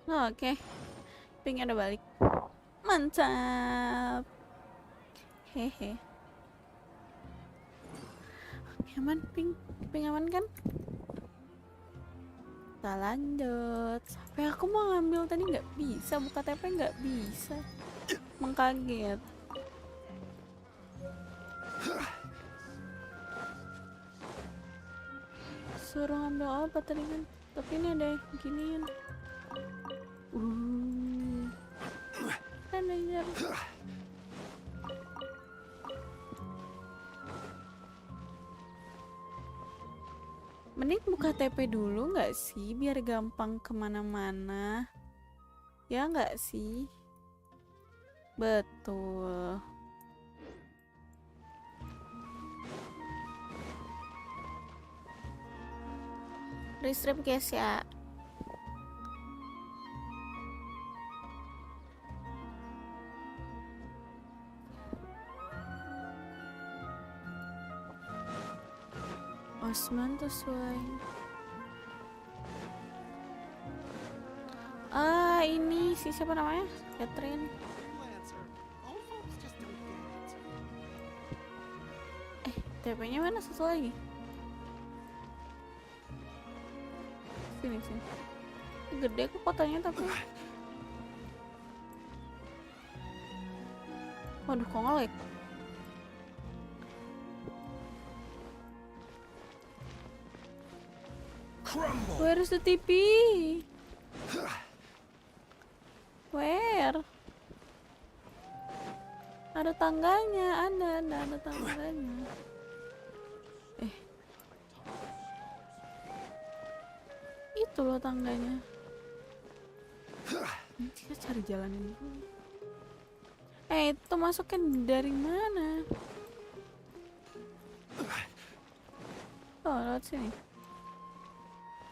Oke, pingnya udah balik. Mantap. Hehe. Aman, ping aman kan? Kita lanjut. Sampai aku mau ngambil tadi nggak bisa, buka TP nggak bisa. Mengkaget. Suruh ngambil apa tadi kan? Tapi ini ada ginian. Kan aja. Mending buka TP dulu nggak sih, biar gampang kemana-mana. Ya nggak sih? Betul. Restream guys ya. Osman tuh sesuai. Ini si siapa namanya? Catherine. TP-nya mana satu lagi? Sini. Gede kok kotanya tapi. Waduh, kok nge-lag? Where is the TP? Where? Ada tangganya, ada tangganya. Itu loh tangganya. Ini kita cari jalan ini dulu. Itu masuknya dari mana? Oh, lewat sini.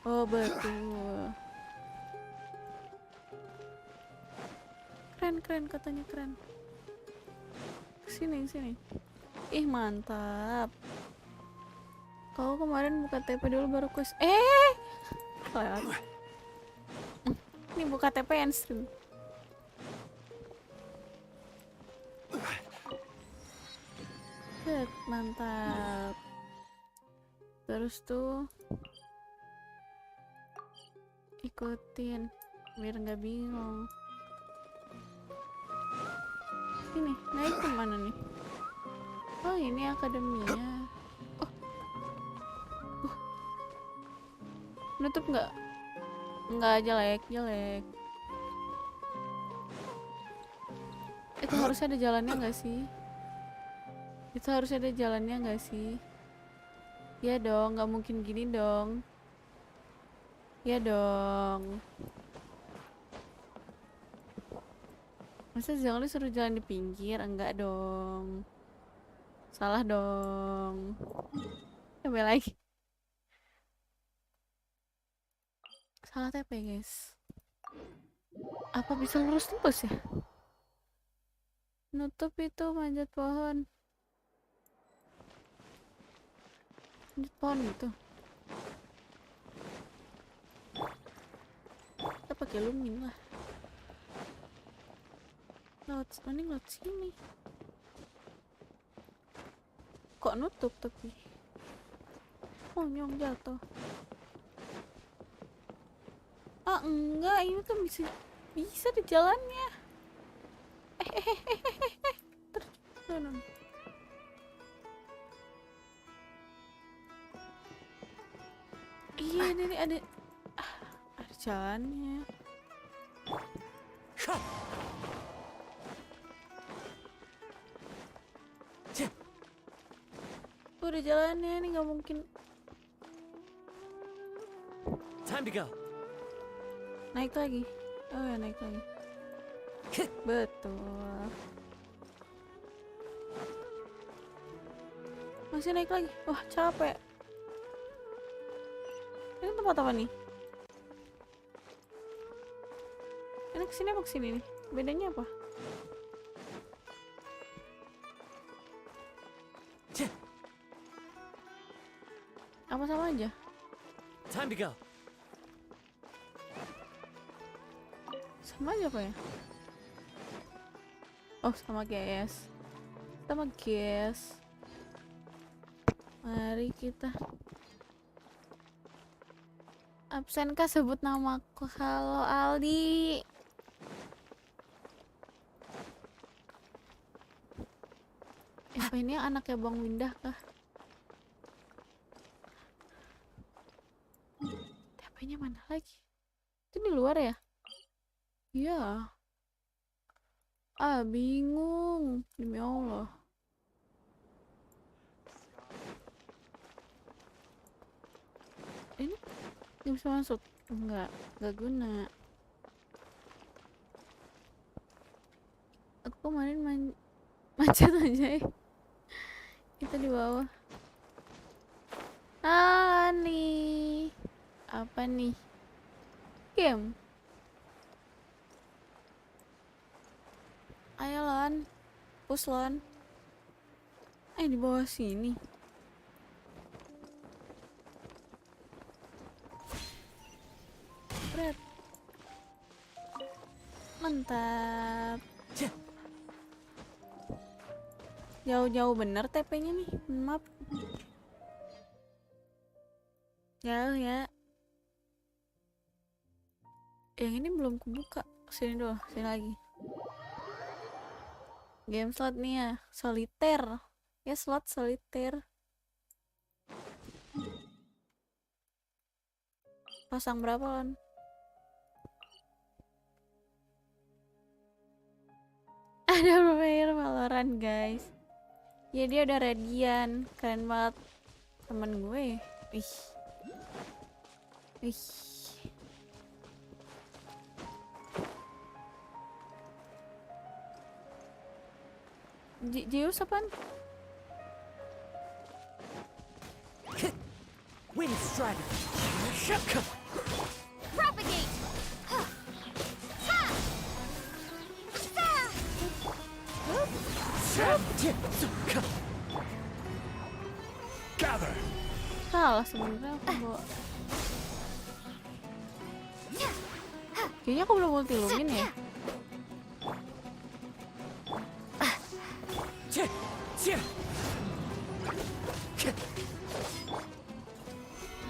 Oh, betul. Keren katanya keren. Sini. Ih, mantap. Kau kemarin buka TP dulu baru quest. Lewat. Ini buka TP and stream. Mantap. Terus tuh ikutin biar nggak bingung. Ini naik kemana nih? Oh, ini akademinya. Nutup nggak? Nggak, jelek. Itu harusnya ada jalannya nggak sih? Ya dong, nggak mungkin gini dong. Ya dong. Masa jangan disuruh jalan di pinggir? Enggak dong. Salah dong. Coba lagi. Salah TP guys. Apa bisa lurus terus ya? Nutup itu manjat pohon. Manjat pohon gitu. Kita pakai lumin lah. Lewat sini. Kok nutup tapi? Oh, nyong jatuh. Enggak, ini tuh bisa di jalannya. Terjun. Iya, ini ada jalannya. Udah jalannya, ini nggak mungkin. Time to go. Naik lagi. Oh ya, naik lagi. Betul. Masih naik lagi. Wah, capek. Ini tempat apa nih? Ini kesini apa kesini nih? Bedanya apa? Apa sama aja? Time to go. Sama aja apa ya? Oh, sama guys. Sama guys. Mari kita. Absen kah sebut namaku? Halo Aldi. Apa ini anaknya Bang Windah kah? TP-nya mana lagi? Itu di luar ya? Iya. Ah, bingung. Demi Allah. Ini nggak bisa masuk. Nggak guna. Aku kemarin macet aja ya. Itu di bawah. Ah, nih. Apa nih? Game. Ayo Lon. Push Lon. Di bawah sini. Berat. Mantap. Jauh-jauh bener TP-nya nih. Maaf. Jauh ya. Yang ini belum kubuka. Sini dulu, sini lagi. Game slot nih ya. Soliter. Ya slot soliter. Pasang berapa Lon? Ada player Valorant guys. Ya dia udah Radeon. Keren banget. Temen gue. Ih. Ih. Zeus apaan? Wind Strider. Propagate! Gather. Salah sebenarnya aku bawa. Kayaknya aku belum multi lumin ya.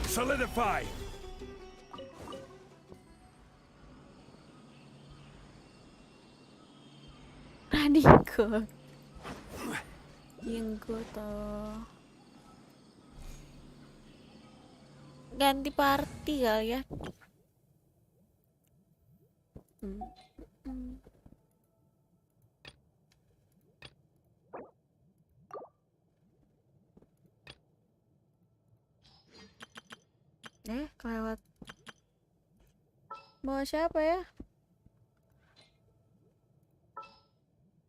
Solidify. Radiko. Yang gue tuh. Ganti party kali ya. Kelewat. Bawa siapa ya?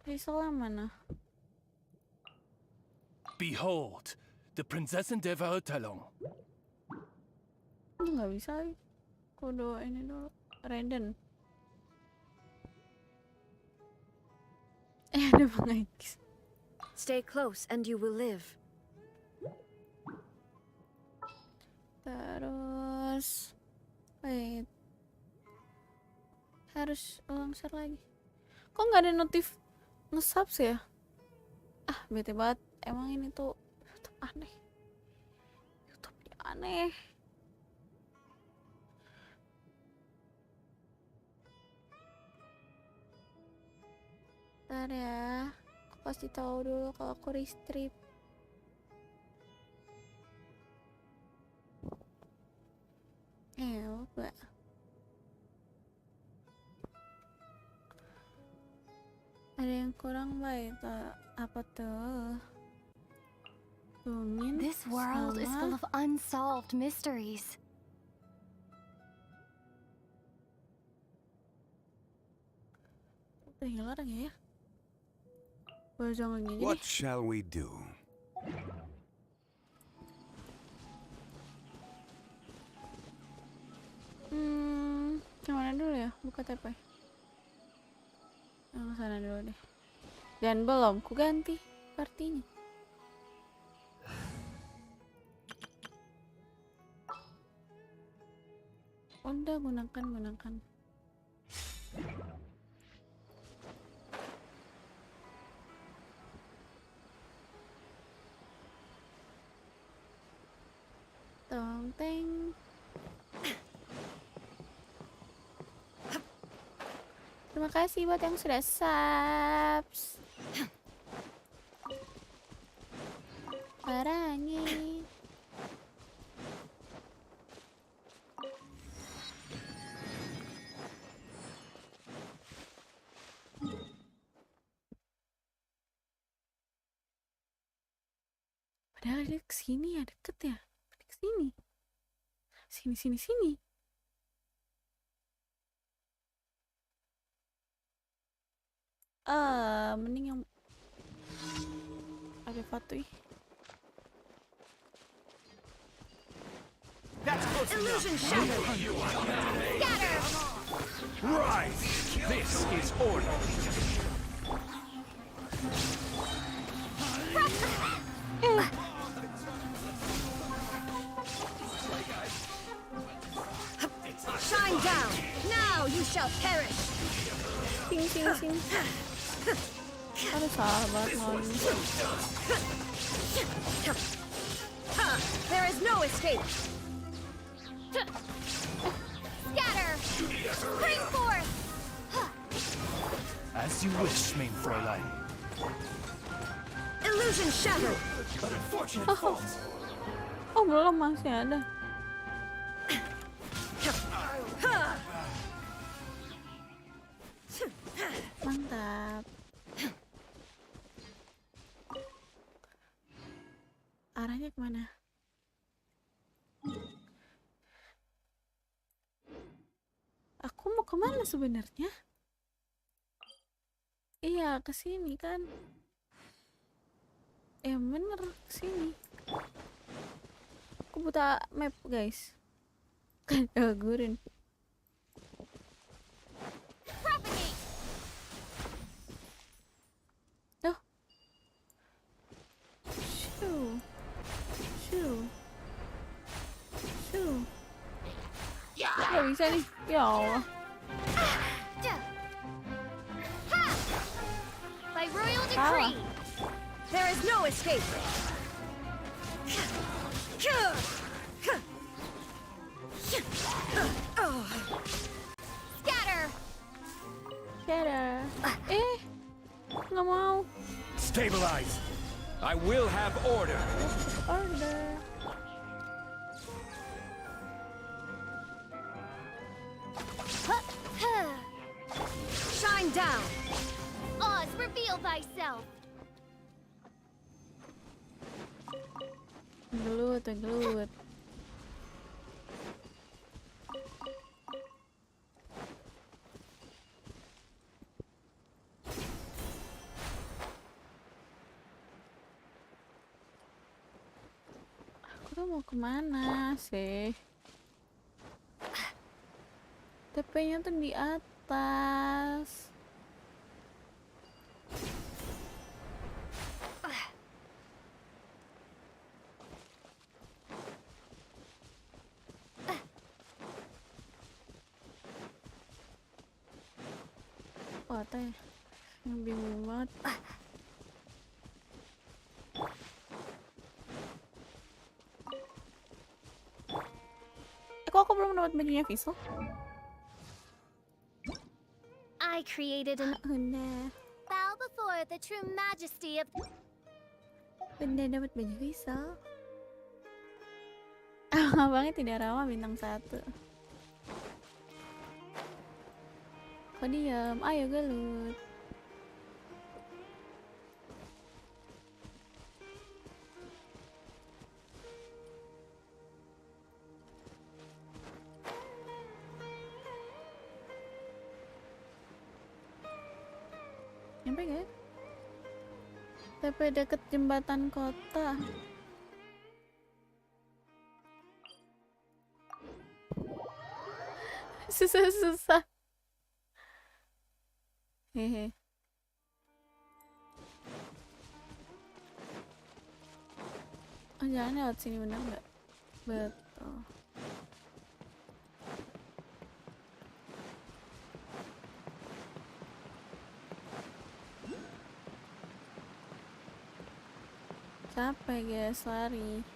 Rizal mana? Behold, the Prinzessin der Verurteilung. Nggak bisa lagi. Kode ini dulu. Raiden. Ada Bang X. Stay close and you will live. Terus wait, harus ulang share lagi. Kok nggak ada notif nge-subs ya? Bete banget. Emang ini tuh YouTube aneh. YouTube aneh. Ntar ya, aku pasti tahu dulu kalau aku restrip. Lupa. Ada yang kurang baik. Apa tuh? Lumin This world is full of unsolved mysteries. Udah hilang ya? Jangan gini. What shall we do? Kemana dulu ya? Buka TP. Yang sana dulu deh. Dan belum ku ganti partinya. Udah gunakan. Tong teng. Terima kasih buat yang sudah subs. Perangi. Padahal dia kesini ya, deket ya. Dia kesini. Sini. Mending yang ada Fatui. Illusion shattered. Scatter. Rise! This is order! Shine down. Now you shall perish. Sini. Ada sahabat non. There is no escape. Scatter. Bring forth. As you wish, main Fräulein. Illusion shattered. Oh belum, masih ada. Mantap. Arahnya kemana? Aku mau kemana sebenarnya? Iya, ke sini kan? Bener, ke sini. Aku buta map, guys. Gurin. Propagate. Tuh. Shoo. Gak bisa nih. Ya Allah. By royal Salah. decree. There is no escape. Scatter. Nggak mau. Stabilize! I will have order! Order. Shine down. Oz, reveal thyself. Gelut. Aku tuh mau kemana sih? TP-nya tuh di atas. Wah, teh. Yang bingung banget. Kok aku belum dapat bajunya Visual? I created an Udah. bow before the true majesty of Udah dapat baju Visual. Abangnya tidak ramah bintang 1. Kok diam? Ayo gelut. Nyampe gak? TP deket jembatan kota. Susah. Hehe. Oh, jangan lewat sini, bener nggak? Betul. Capek guys, lari.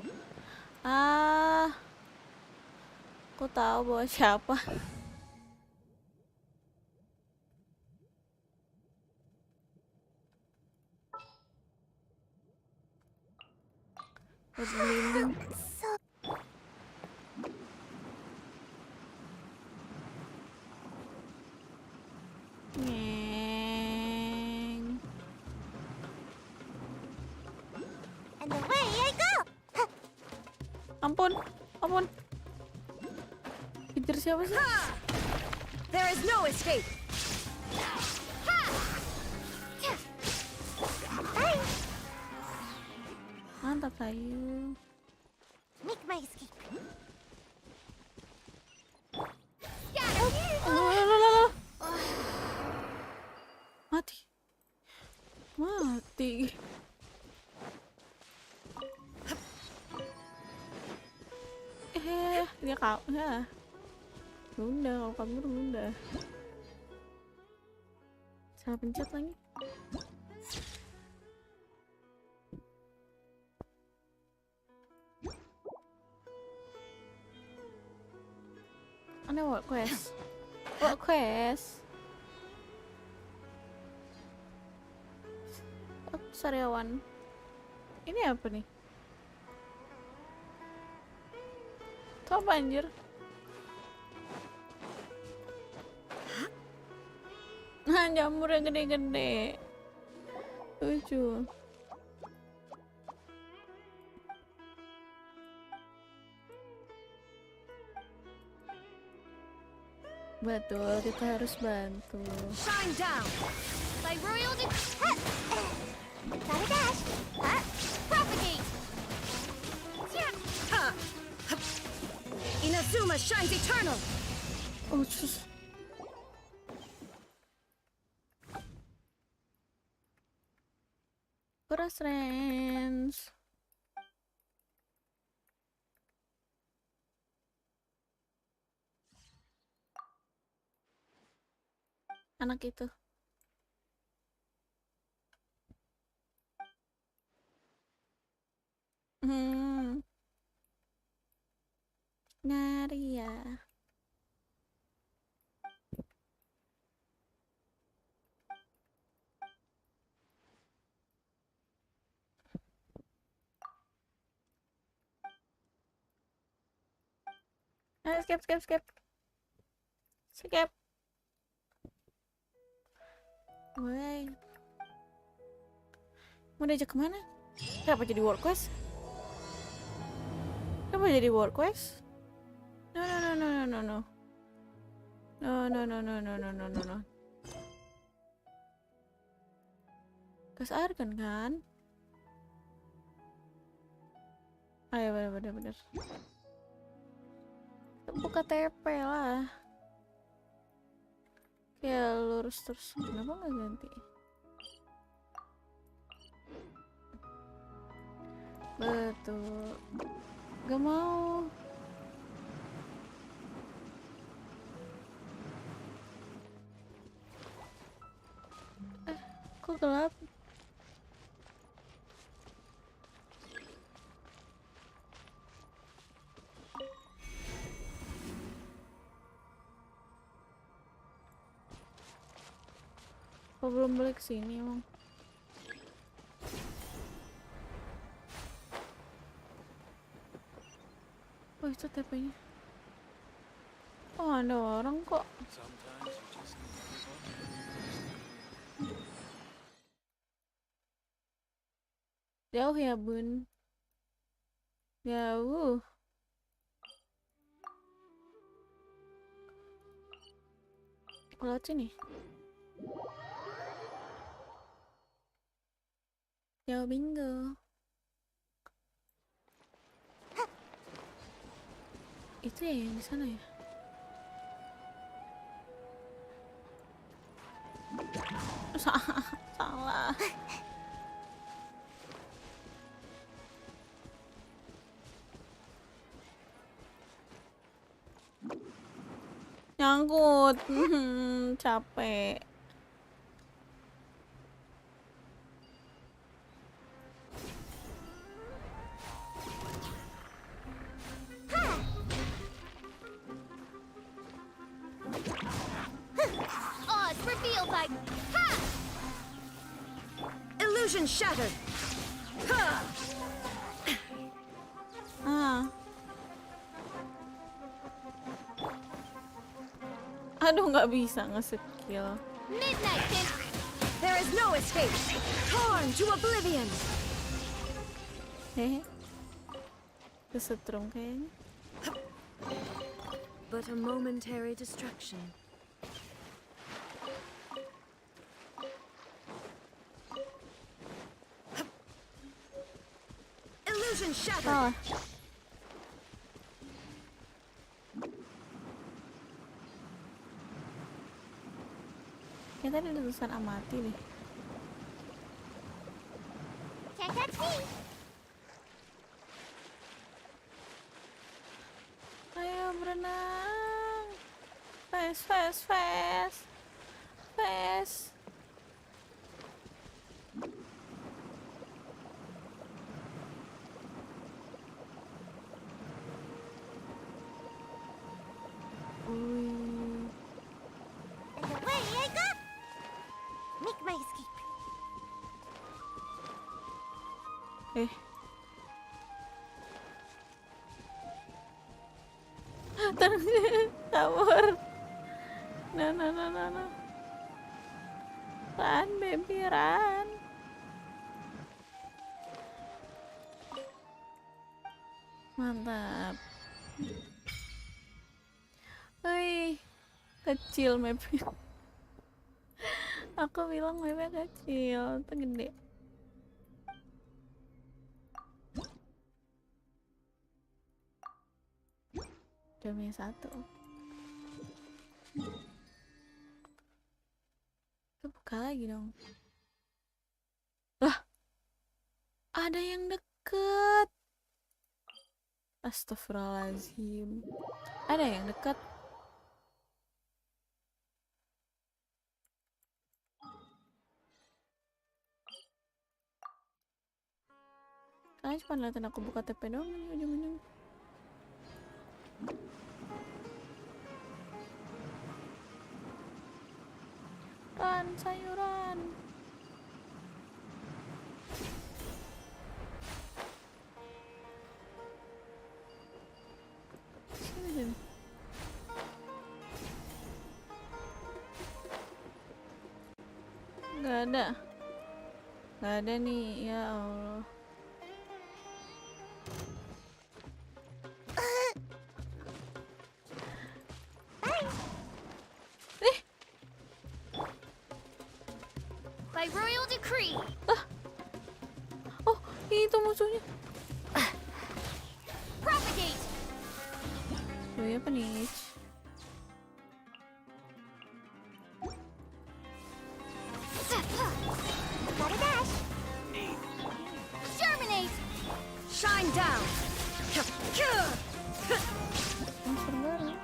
Aku tahu bawa siapa. Buat berlindung. Ngeng. And away I go! Ampun, ampun. Kejar siapa sih? There is no escape! Mantap sayur. Make my escape. Oh, mati. Mati. Dia ya. Bunda, kalau kabur bunda. Salah pencet lagi. Ada work quest. Work quest. Oh, sariawan. Ini apa nih? Tuh apa anjir? Nah, jamur yang gede-gede. Lucu. Betul, kita harus bantu. Shine down! By royal Gotta dash! Propagate! Inazuma shines eternal! Oh, sus. Friends. Anak itu. Ngari ya. Skip. Skip. Woi. Mau diajak kemana? Kenapa jadi work quest? Kenapa jadi work quest? No. No. Gas air kan? Ayo bener. Buka TP lah. Ya lurus terus. Kenapa nggak ganti? Betul. Gak mau. Kok gelap? Kok belum balik sini emang? Oh itu TP-nya. Oh ada orang kok. Jauh ya bun. Jauh. Laut sini. Jauh bingo. Itu ya yang di sana ya? Salah. Nyangkut. Capek. Illusion shattered. Ha! Aduh, nggak bisa nge-skill. Midnight can There is no escape. Torn to oblivion. Kesetrum kayaknya. But a momentary distraction. Illusion shattered. Salah. Ya tadi ada tulisan amati deh. can't catch me. Ayo berenang. Fast, fast, fast. Fast. And away I go. Make my escape. Kabur. No. Run, baby, run. Mantap. Hei, kecil mapnya. Aku bilang mapnya kecil, itu gede. Jamnya 1. Kita buka lagi dong. Lah, ada yang deket. Astagfirullahaladzim. Ada yang dekat. Kalian cuma liatin aku buka TP doang nih ujung-ujung. Run, sayuran. Sini. Gak ada nih, ya Allah. By royal decree. Oh, itu musuhnya. Propagate. Oh ya, panik. Gotta dash. Germinate. Shine down. Monster baru.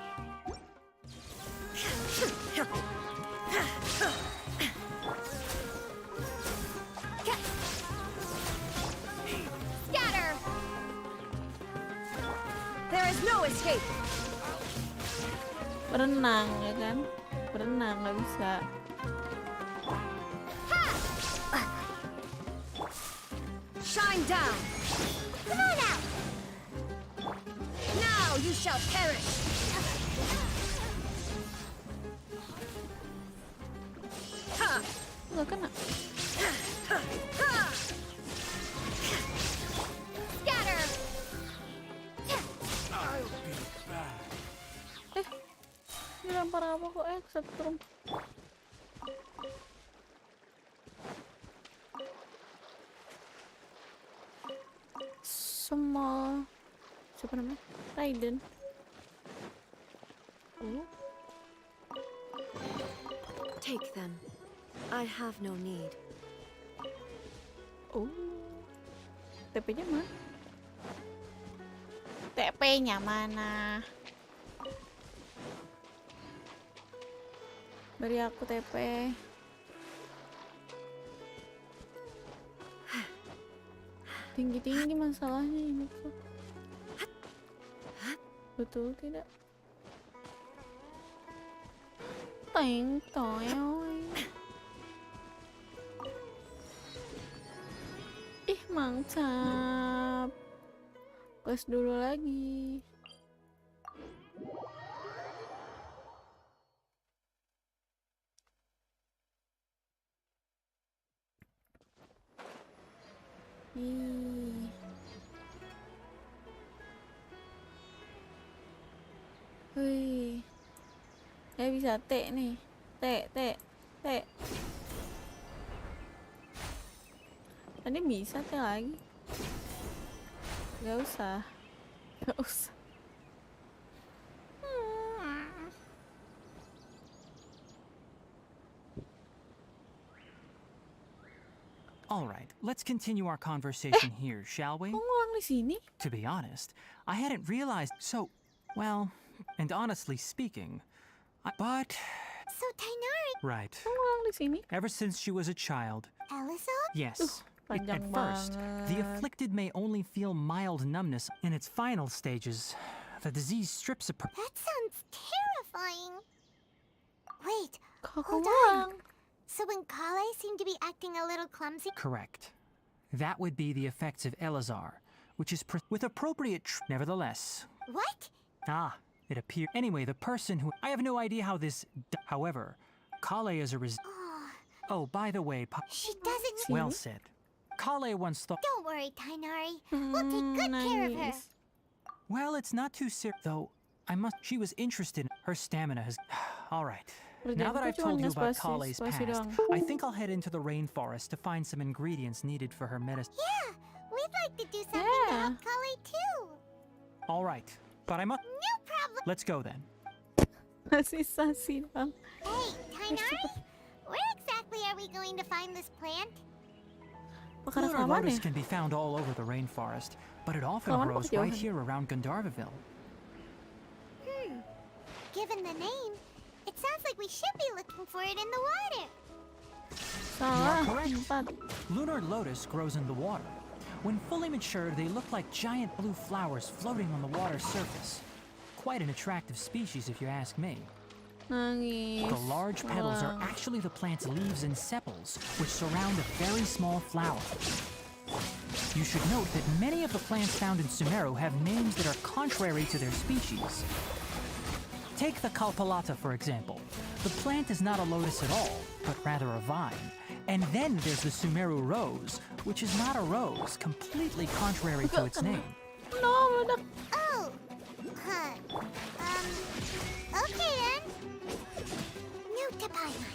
Scatter. There is no escape. Berenang ya kan? Berenang nggak bisa. Shine down. Come on out. Now you shall perish. Ha! Nggak kena. Scatter. I'll be back. Dilempar apa kok? Setrum. Semua siapa namanya? Raiden. Take them. I have no need. TP-nya mana? TP-nya mana? Beri aku TP. Tinggi-tinggi masalahnya ini tuh. Betul tidak? Teng toyoy. Mantap. Quest dulu lagi. Ih. Wih. Bisa T nih. T. Tadi bisa T lagi. Gak usah. All right, let's continue our conversation here, shall we? Kok ngulang di sini? To be honest, I hadn't realized. So, well, and honestly speaking, but So, Tainari, right. Kok ngulang di sini? Ever since she was a child, Elizabeth? yes. At Panjang first, the banget. afflicted may only feel mild numbness. In its final stages, the disease strips a That sounds terrifying. Wait, Kok hold ngulang? on. So when Kale seemed to be acting a little clumsy, correct. That would be the effects of Elazar, which is with appropriate nevertheless. what? Ah, it appears. Anyway, the person who I have no idea how this. However, Kale is a Oh, by the way, She doesn't. well said. Kale once thought. Don't worry, Tainari. We'll take good care of her. Nice. Well, it's not too serious, though. She was interested. Her stamina has. All right. Now that I've told you about Kale's past, I think I'll head into the rainforest to find some ingredients needed for her medicine. Yeah, we'd like to do something to Yeah. help Kale too. All right, but I must. No problem. Let's go then. Masih sasi dong. Hey, Tainari, where exactly are we going to find this plant? Bakar Lunar rekaman lotus ya? can be found all over the rainforest, but it often Lawan grows kejauhan. right here around Gandharvaville. Given the name, it sounds like we should be looking for it in the water. Salah. correct. 4. Lunar lotus grows in the water. When fully mature, they look like giant blue flowers floating on the water's surface. Quite an attractive species, if you ask me. Nangis. The large petals are Ulang. actually the plant's leaves and sepals, which surround a very small flower. You should note that many of the plants found in Sumeru have names that are contrary to their species. Take the Kalpalata, for example. The plant is not a lotus at all, but rather a vine. And then there's the Sumeru rose, which is not a rose, completely contrary to its name. No, meledak. Oh, huh. Okay then. Note to Paimon.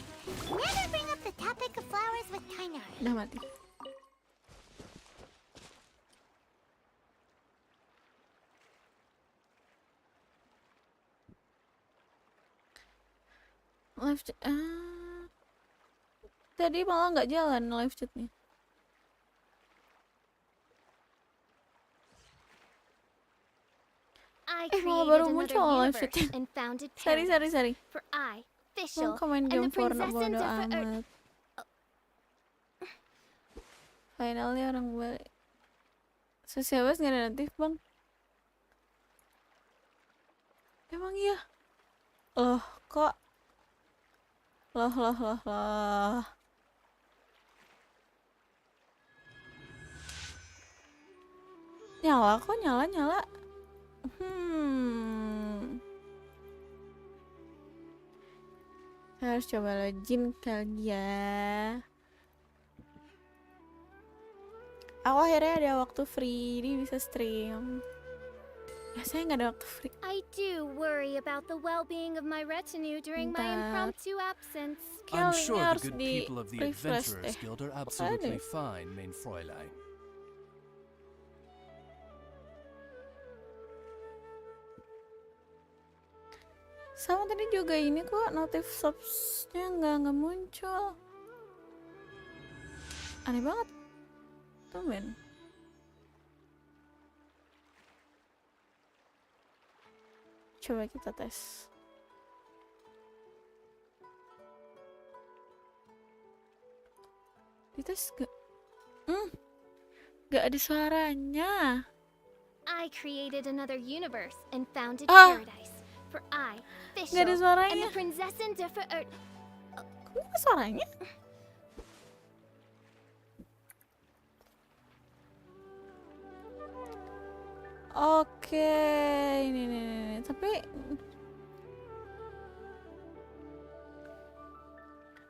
Never bring up the topic of flowers with Tainari. Udah mati. Live chat. Tadi malah nggak jalan live chatnya. I malah created baru another muncul live universe chatnya. and founded Sari, paradise sari. for I, Bang Fischl, komen and game the porno princess and bodo Zephyr. amat. Finalnya orang balik. Sosial bebas nggak ada notif bang? Emang iya? Loh kok? Loh. Nyala kok, nyala. Saya harus coba login kali ya. Aku akhirnya ada waktu free, jadi bisa stream. Biasanya nggak ada waktu free. I do worry about the well-being of my retinue during my Bentar. impromptu absence. I'm Kayaknya sure the harus good di people of the refresh Adventurers deh. Guild are Ada. absolutely fine, main Fräulein. Sama tadi juga ini kok notif subsnya nggak muncul. Aneh banget. Tumben. Coba kita tes. Dites gak? Gak ada suaranya. I created another universe and founded Ah. paradise for I, Gak ada Fischl, and the suaranya. princess and Zephyr. Kok gak ada suaranya? Oke, ini. Tapi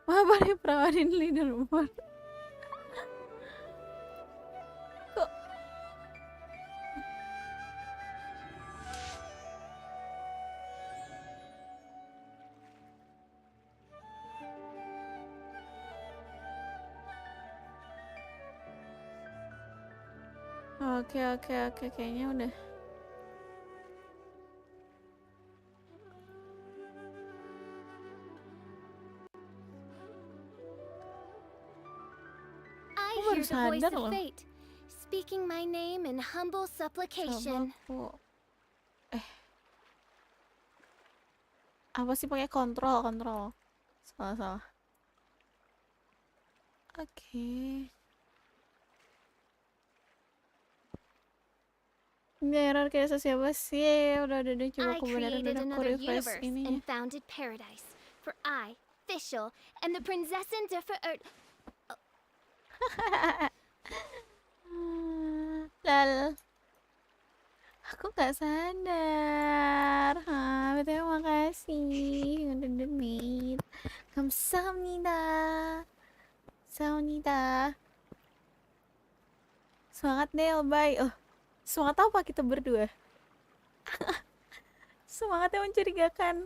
apa nih perawanin leaderboard? Kok Oke, kayaknya udah. I baru hear the voice sadar of loh. fate, speaking my name in humble Coba supplication. aku apa sih pakai kontrol. Salah. Oke. Ini error kayak siapa sih? Udah coba I aku benerin created udah aku another refresh universe ini. and founded paradise. For I, Fischl, and the Prinzessin der Lal. Aku gak sadar. Terima kasih udah donate. 감사합니다. Semangat Del, bye. Semangat apa kita berdua? Semangatnya mencurigakan.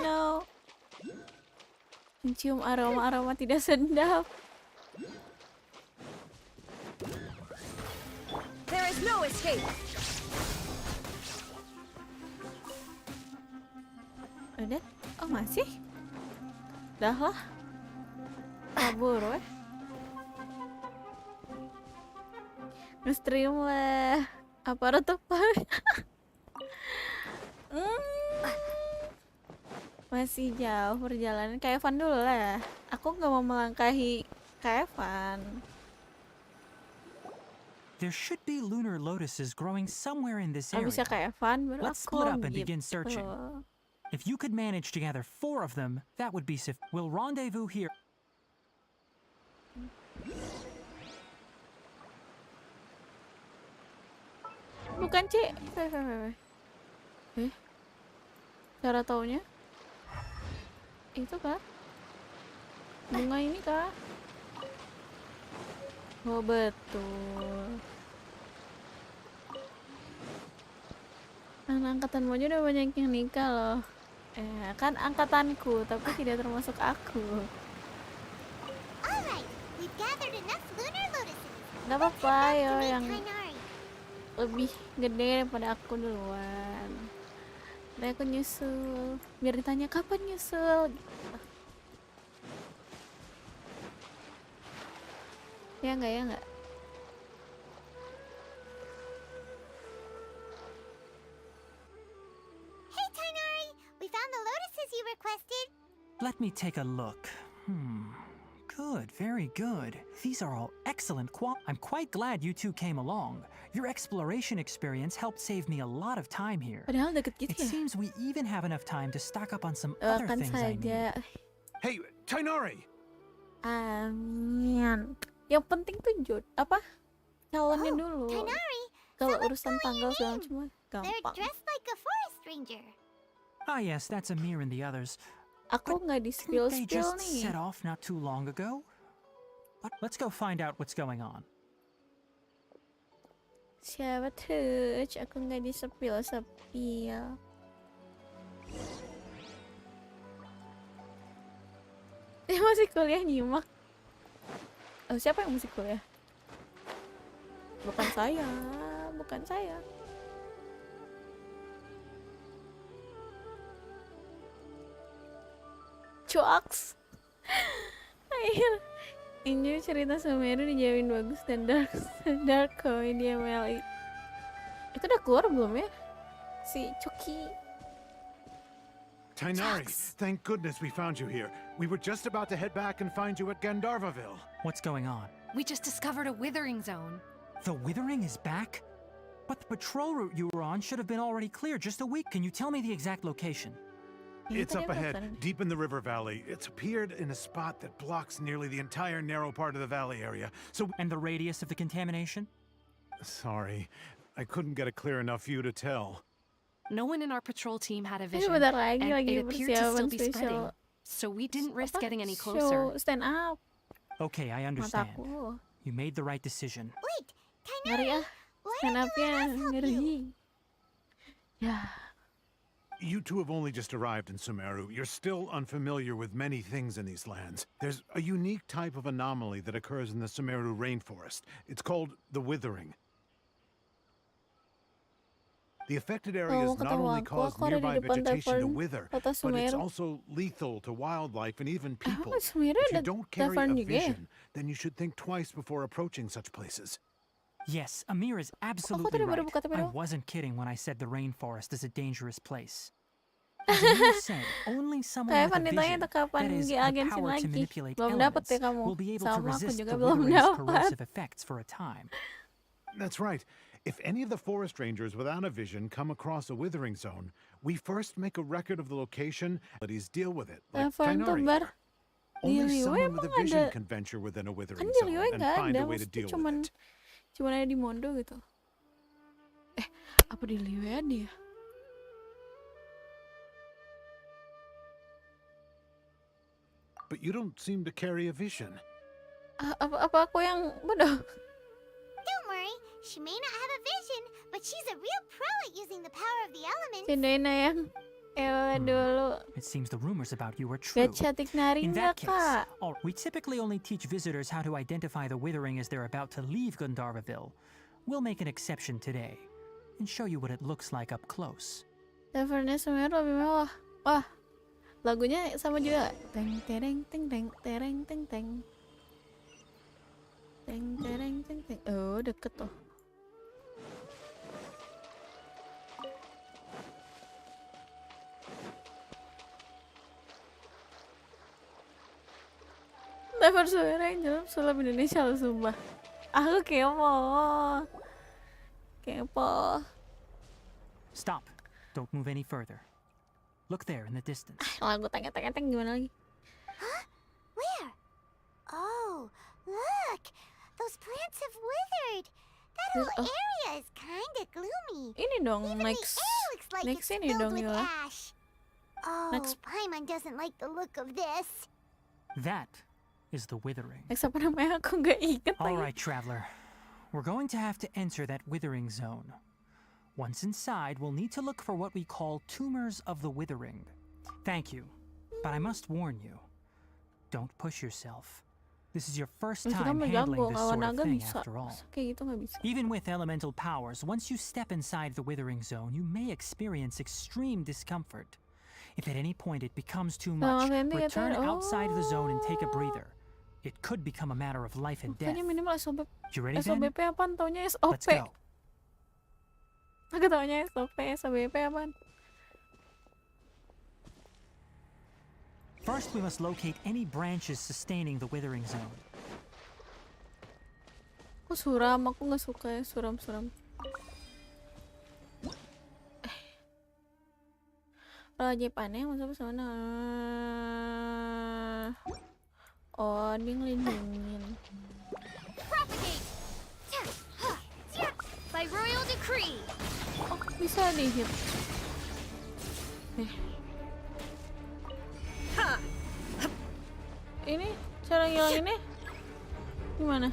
No. Mencium aroma tidak sedap. There is no escape. Udah? Oh masih? Dah lah. Kabur weh. Nge-stream lah. Apa tepat? Masih jauh perjalanan. Kayak Evan dulu lah. Aku nggak mau melangkahi kayak Evan. There should be lunar lotuses growing somewhere in this area. Bisa kayak Evan baru Let's aku split up and gitu. begin searching. If you could manage to gather 4 of them, that would be sufficient. We'll rendezvous here. Bukan Cik. Cara taunya? Itu kah? Bunga ini kah? Oh betul. Anak angkatan Mojo udah banyak yang nikah loh. Kan angkatanku, tapi tidak termasuk aku. Alright, we've gathered enough lunar lotuses. Gak apa-apa yo To meet yang Kainari. lebih gede daripada aku duluan. Nanti aku nyusul. Biar ditanya kapan nyusul gitu. Ya enggak? Hey Kainari, we found the lotuses you requested. Let me take a look. Good, very good. These are all excellent I'm quite glad you two came along. Your exploration experience helped save me a lot of time here. Padahal deket gitu It ya. seems we even have enough time to stock up on some other Doakan things I need. saja. Hey, Tainari! Amin. Yang penting tuh apa? Calonnya dulu. Kainari, Kalau someone's urusan calling tanggal your segala name. cuma They're gampang. dressed like a forest ranger. Ah yes, that's Amir and the others. Aku nggak di Didn't they spill just nih. set off not too long ago? Let's go find out what's going on. Siapa tuh? Aku nggak di spill. Dia masih kuliah nyimak. Siapa yang masih kuliah? Bukan saya. Cuaks. Akhir. Ini cerita Sumeru dijamin bagus dan dark comedy MLI. Itu udah keluar belum ya? Si Chucky. Tainari, Shucks. thank goodness we found you here. We were just about to head back and find you at Gandharvaville. What's going on? We just discovered a withering zone. The Withering is back? But the patrol route you were on should have been already cleared just a week. Can you tell me the exact location? Ini It's tadi up aku ahead, penasaran. deep in the river valley. It's appeared in a spot that blocks nearly the entire narrow part of the valley area. So, And the radius of the contamination? sorry. I couldn't get a clear enough view to tell. No one in our patrol team had a Ini vision, bentar lagi and lagi it appeared to still persiapan be spesial spreading. So we didn't risk apa? getting any Show closer. stand up. Okay, I understand. Mataku. You made the right decision. Wait, Ngeri Kainari, ah. why Stand don't you up-nya let us help you? ngeri. Ya. You two have only just arrived in Sumeru. You're still unfamiliar with many things in these lands. There's a unique type of anomaly that occurs in the Sumeru rainforest. It's called the withering. The affected areas Mau not ketemu only aku cause ada di nearby depan vegetation to tavern wither, kota but it's Sumeru. also lethal to wildlife and even people. Emang Sumeru If you ada don't carry tavern a juga ya? vision, then you should think twice before approaching such places. Yes, Amir is absolutely tadi baru right. buka tavern I doang? wasn't kidding when I said the rainforest is a dangerous place. As Amir said, only someone with a Kapan ditanya vision, tuh kapan that is, di the Genshin power to lagi? manipulate Belum dapet elements, ya kamu. will be able to Sama aku resist juga the belum withering's dapat. corrosive effects for a time. That's right. If any of the forest rangers without a vision come across a withering zone, we first make a record of the location, but deal with it, like Tavern tuh Kainari. bar. Di Only Liu someone with a emang vision ada. can venture within a Kan withering di zone Liu and nggak find ada. a way to Maksudnya deal cuman with it. cuman ada di Mondo gitu. Apa di Liu ada ya? But you don't seem to carry a vision. Apa aku yang bodoh? Don't worry, she may not have a vision, but she's a real pro at using the power of the elements. Si Dena yang dulu. It seems the rumors about you are true. Gak cantik nari In nggak, that case, Kak? we typically only teach visitors how to identify the withering as they're about to leave Gandharvaville. We'll make an exception today and show you what it looks like up close. Tavernnya Sumeru lebih mewah. Wah, lagunya sama juga. Teng tereng teng teng tereng teng teng. Teng tereng teng teng. Oh, deket tuh. Tavern Sumeru yang jelas sulap Indonesia loh, sumpah. Aku kepo. Stop. Don't move any further. Look there in the distance. Lagu teng-teng gimana lagi? Where? Oh, look! Those plants have withered. That whole Oh. area is kinda gloomy. Ini dong, Even next. the air looks like next it's ini filled dong, with Yola. ash. Oh, Next. Paimon doesn't like the look of this. That is the withering. Next apa namanya aku nggak inget All lagi. right, traveler. We're going to have to enter that withering zone. Once inside, we'll need to look for what we call tumors of the withering. Thank you, but I must warn you. Don't push yourself. This is your first Kita time mah handling jago, this kalau sort of naga thing bisa. after all. Kayak gitu nggak bisa. Even with elemental powers, once you step inside the withering zone, you may experience extreme discomfort. If at any point it becomes too much, Fendi ya, return Ter. outside of the zone and take a breather. It could become a matter of life and death. Makanya minimal SOP. You ready then? SOBP apaan? Taunya SOP. Let's go. Aku taunya SOP, SOBP apaan? First, we must locate any branches sustaining the withering zone. Aku suram, aku nggak suka ya suram-suram. Rajipannya masa sana. Oh, dia ngelindungin. Propagate! By royal decree! Oh, bisa di-hit. Ini cara ngilanginnya gimana?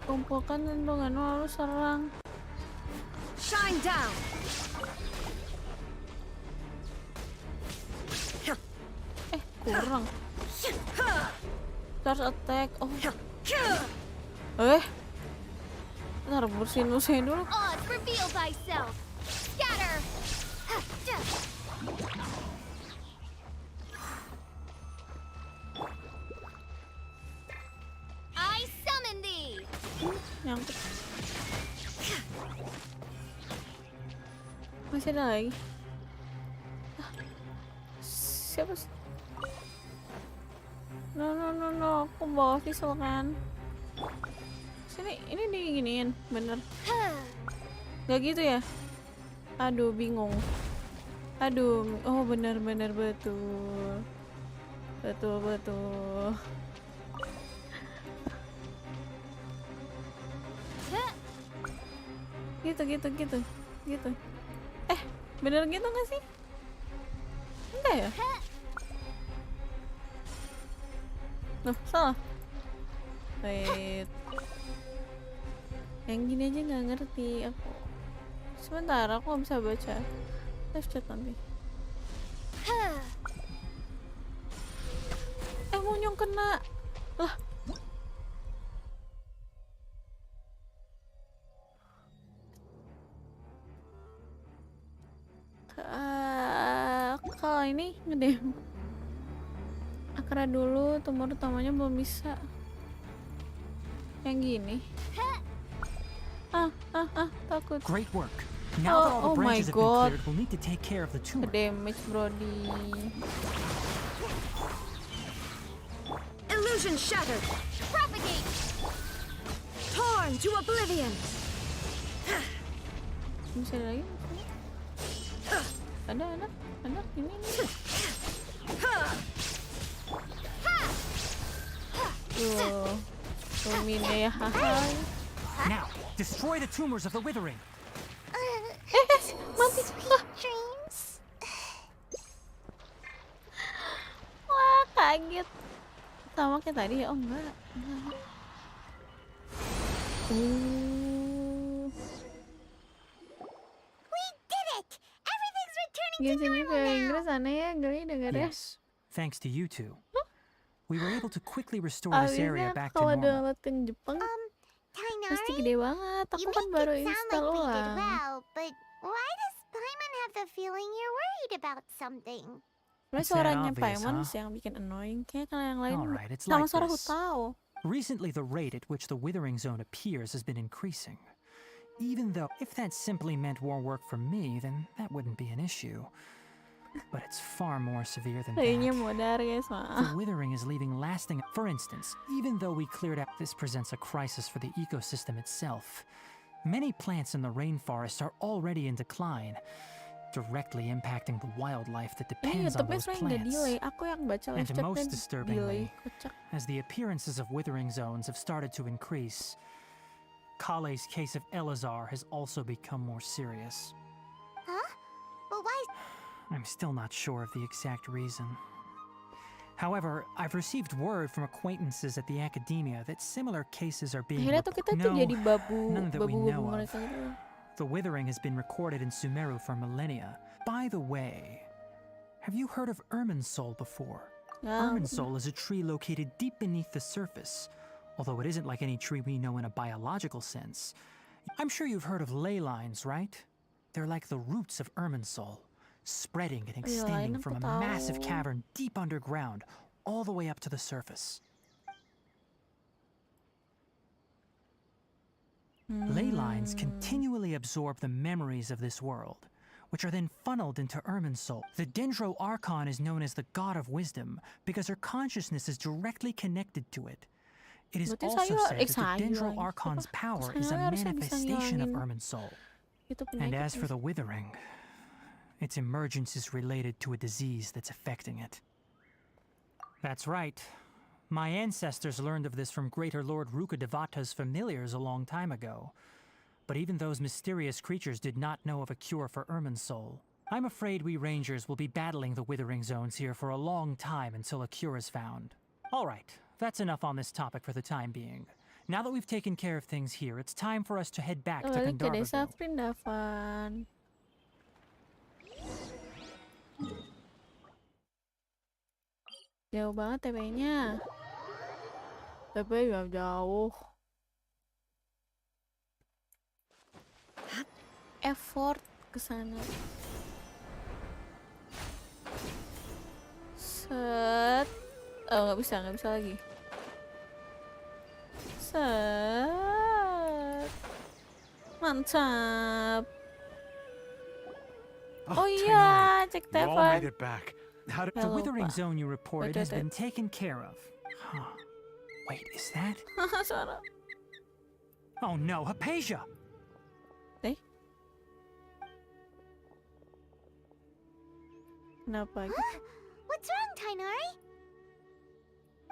Kumpulkan tendungan lalu serang. Shine down! Kurang. Charge attack. Oh. Ntar bersin-bersin dulu. Odds, reveal thyself! Scatter! I summon thee! Nyangkut. Masih ada lagi. Siapa sih? No, aku bawa visual kan. Sini, ini diginiin, bener. Gak gitu ya? Aduh, bingung. Aduh, oh bener betul. Betul. Gitu. Bener gitu nggak sih? Enggak ya? Loh, salah. Wait. Yang gini aja nggak ngerti aku. Sebentar, aku nggak bisa baca. Live chat nanti. Monyong kena. Lah. Kalau ini ngedem. Akra dulu, tumor utamanya belum bisa. Yang gini. Takut. Great work. Now that all Oh the my branches have been God. cleared, we'll need to take care of the tumor. Damage, Brody. Illusion shattered. Propagate. Torn to oblivion. Bisa ada lagi? Ada. Ini. Lumine ya, haha. Now, destroy the tumors of the withering. Mati. Sweet dreams. Wah, kaget. Sama kayak tadi ya? Oh, enggak. We did it! Everything's returning to Genshin normal ke now. Inggris aneh ya, geli denger ya. Yes, thanks to you two. We were able to quickly restore this area Abisnya back to kalau normal. downloadin Jepang pasti Tainari, gede banget. Aku you kan make baru it sound install like we did ulang. well, but why does Paimon have the feeling you're worried about something? Sebenernya It's that suaranya obvious, Paimon huh? sih yang bikin annoying. Kayaknya kalau yang lain Alright, it's sama like suara this. Hutao. Recently, the rate at which the withering zone appears has been increasing. Even though, if that simply meant more work for me, then that wouldn't be an issue. But it's far more severe than Kayaknya that. modar guys, maaf. The withering is leaving lasting. For instance, even though we cleared out, this presents a crisis for the ecosystem itself. Many plants in the rainforest are already in decline, directly impacting the wildlife that Ini depends on YouTube-nya those sering nggak plants. delay. Aku yang baca live And chatnya most delay. disturbingly, Kocak. as the appearances of withering zones have started to increase, Kale's case of Elazar has also become more serious. Huh? But why? I'm still not sure of the exact reason. However, I've received word from acquaintances at the academia that similar cases are being Akhirnya tuh kita tuh jadi none that we know of. mereka gitu. The withering has been recorded in Sumeru for millennia. By the way, have you heard of Irminsul before? Ya, Irminsul is a tree located deep beneath the surface, although it isn't like any tree we know in a biological sense. I'm sure you've heard of ley lines, right? They're like the roots of Irminsul, spreading and extending from a massive cavern deep underground, all the way up to the surface. Ley lines continually absorb the memories of this world, which are then funneled into Irminsul. The Dendro Archon is known as the God of Wisdom because her consciousness is directly connected to it. It is Berarti also saya- said that the saya Dendro lagi. Archon's Apa? power Saya is a harusnya bisa manifestation of ngilangin Irminsul. itu And penyakit as for guys. the withering, its emergence is related to a disease that's affecting it. That's right. My ancestors learned of this from Greater Lord Rukadevata's familiars a long time ago. But even those mysterious creatures did not know of a cure for Irminsul. I'm afraid we rangers will be battling the withering zones here for a long time until a cure is found. Alright, that's enough on this topic for the time being. Now that we've taken care of things here, it's time for us to head back to Balik ke desa Kandarville. Prindavan. Jauh banget TP-nya. TP jauh. Effort ke sana. Set. Oh, nggak bisa lagi. Set. Mantap. Oh iya, cek You all Tevan. made it back. How did... The Hello, withering Pa. zone you reported has Wait. been taken care of. Huh. Wait, is that? Suara. Oh no, Hypatia! Eh? Kenapa? What's wrong, Tainari?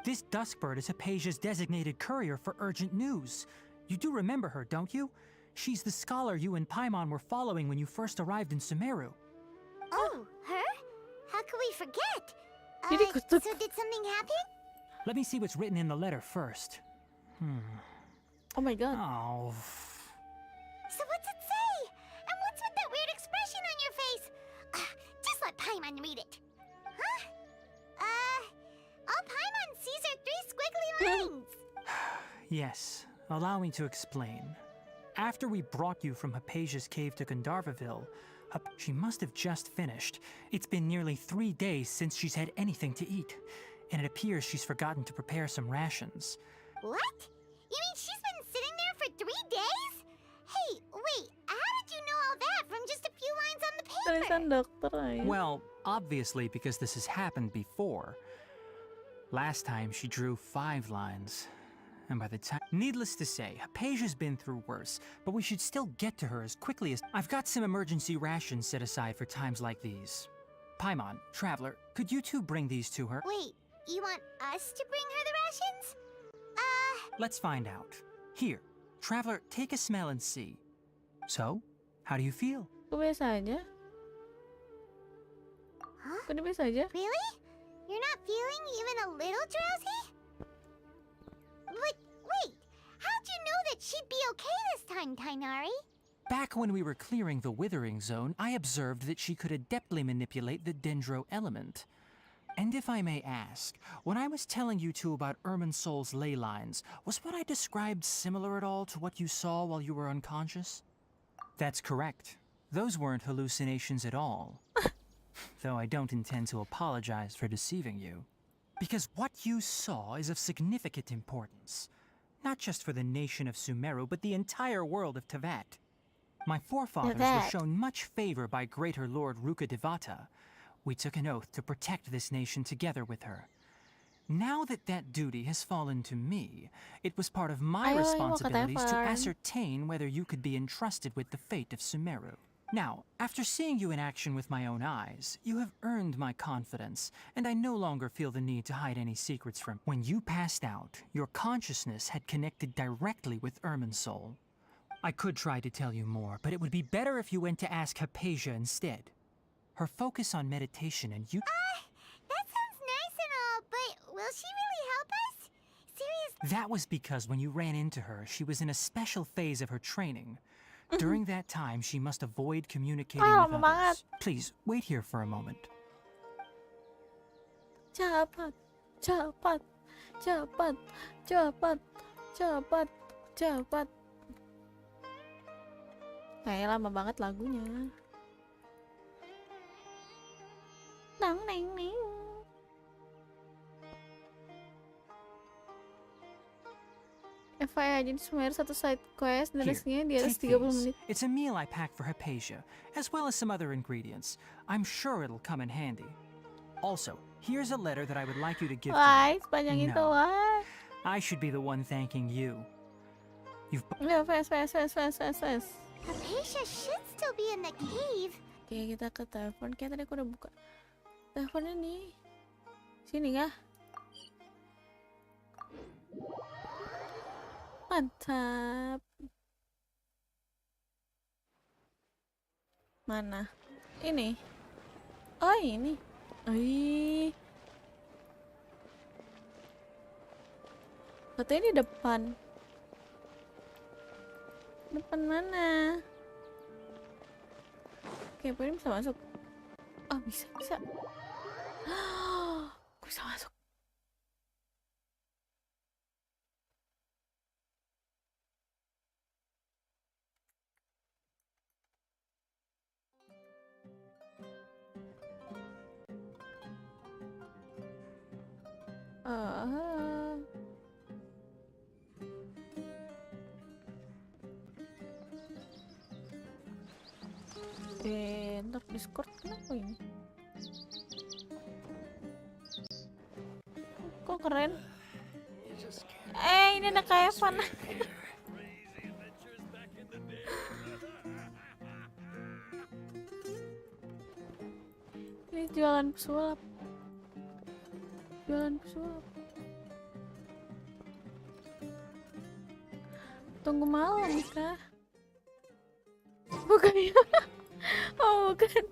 This Duskbird is Hypatia's designated courier for urgent news. You do remember her, don't you? She's the scholar you and Paimon were following when you first arrived in Sumeru. Oh, her? How could we forget? Jadi So did something happen? Let me see what's written in the letter first. Oh my god. Oh. So what's it say? And what's with that weird expression on your face? Just let Paimon read it. Huh? All Paimon sees are 3 squiggly lines. Yes, allow me to explain. After we brought you from Hypatia's cave to Gandharvaville, she must have just finished. It's been nearly 3 days since she's had anything to eat, and it appears she's forgotten to prepare some rations. What? You mean she's been sitting there for 3 days? Hey, wait, how did you know all that from just a few lines on the Tulisan paper? dokter aja. Well, obviously because this has happened before. Last time she drew 5 lines. And by the time... Needless to say, Hypatia's been through worse, but we should still get to her as quickly as... I've got some emergency rations set aside for times like these. Paimon, Traveler, could you two bring these to her? Wait, you want us to bring her the rations? Let's find out. Here, Traveler, take a smell and see. So, how do you feel? Kok biasa aja? Huh? Kok dia biasa aja? Really? You're not feeling even a little drowsy? But wait, how'd you know that she'd be okay this time, Tainari? Back when we were clearing the Withering Zone, I observed that she could adeptly manipulate the Dendro element. And if I may ask, when I was telling you two about Irminsol's ley lines, was what I described similar at all to what you saw while you were unconscious? That's correct. Those weren't hallucinations at all. Though I don't intend to apologize for deceiving you. Because what you saw is of significant importance. Not just for the nation of Sumeru, but the entire world of Tevat. My forefathers were Tevat. shown much favor by Greater Lord Rukkhadevata. We took an oath to protect this nation together with her. Now that that duty has fallen to me, it was part of my Ayo, mau ke responsibilities to Taiwan. ascertain whether you could be entrusted with the fate of Sumeru. Now, after seeing you in action with my own eyes, you have earned my confidence, and I no longer feel the need to hide any secrets from. When you passed out, your consciousness had connected directly with Irminsul. I could try to tell you more, but it would be better if you went to ask Hypatia instead. Her focus on meditation and you... That sounds nice and all, but will she really help us? Seriously? That was because when you ran into her, she was in a special phase of her training. During that time, she must avoid communicating with lama banget. others. Please, wait here for a moment. Cepat, cepat, cepat, cepat, cepat, cepat. Kayak lama banget lagunya. Nang neng neng. FYI aja di Sumeru satu side quest dan Here, rezekinya di atas take 30 these. menit. It's a meal I packed for Hypatia, as well as some other ingredients. I'm sure it'll come in handy. Also, here's a letter that I would like you to give to Wah, me. sepanjang itu No. wah. I should be the one thanking you. You've... Ya, fast. Hypatia should still be in the cave. Oke, kita ke telepon. Kayak tadi aku udah buka teleponnya nih. Sini kah? Mantap. Mana? Ini. Oh, ini. Ih. Katanya di depan. Depan mana? Oke, ini bisa masuk. Oh, bisa. Aku bisa masuk. Ntar Discord kenapa ini? Kok keren? Ini ada kayak Evan. Ini jualan pesulap. Tunggu malam kah? mukanya. Oh bukan.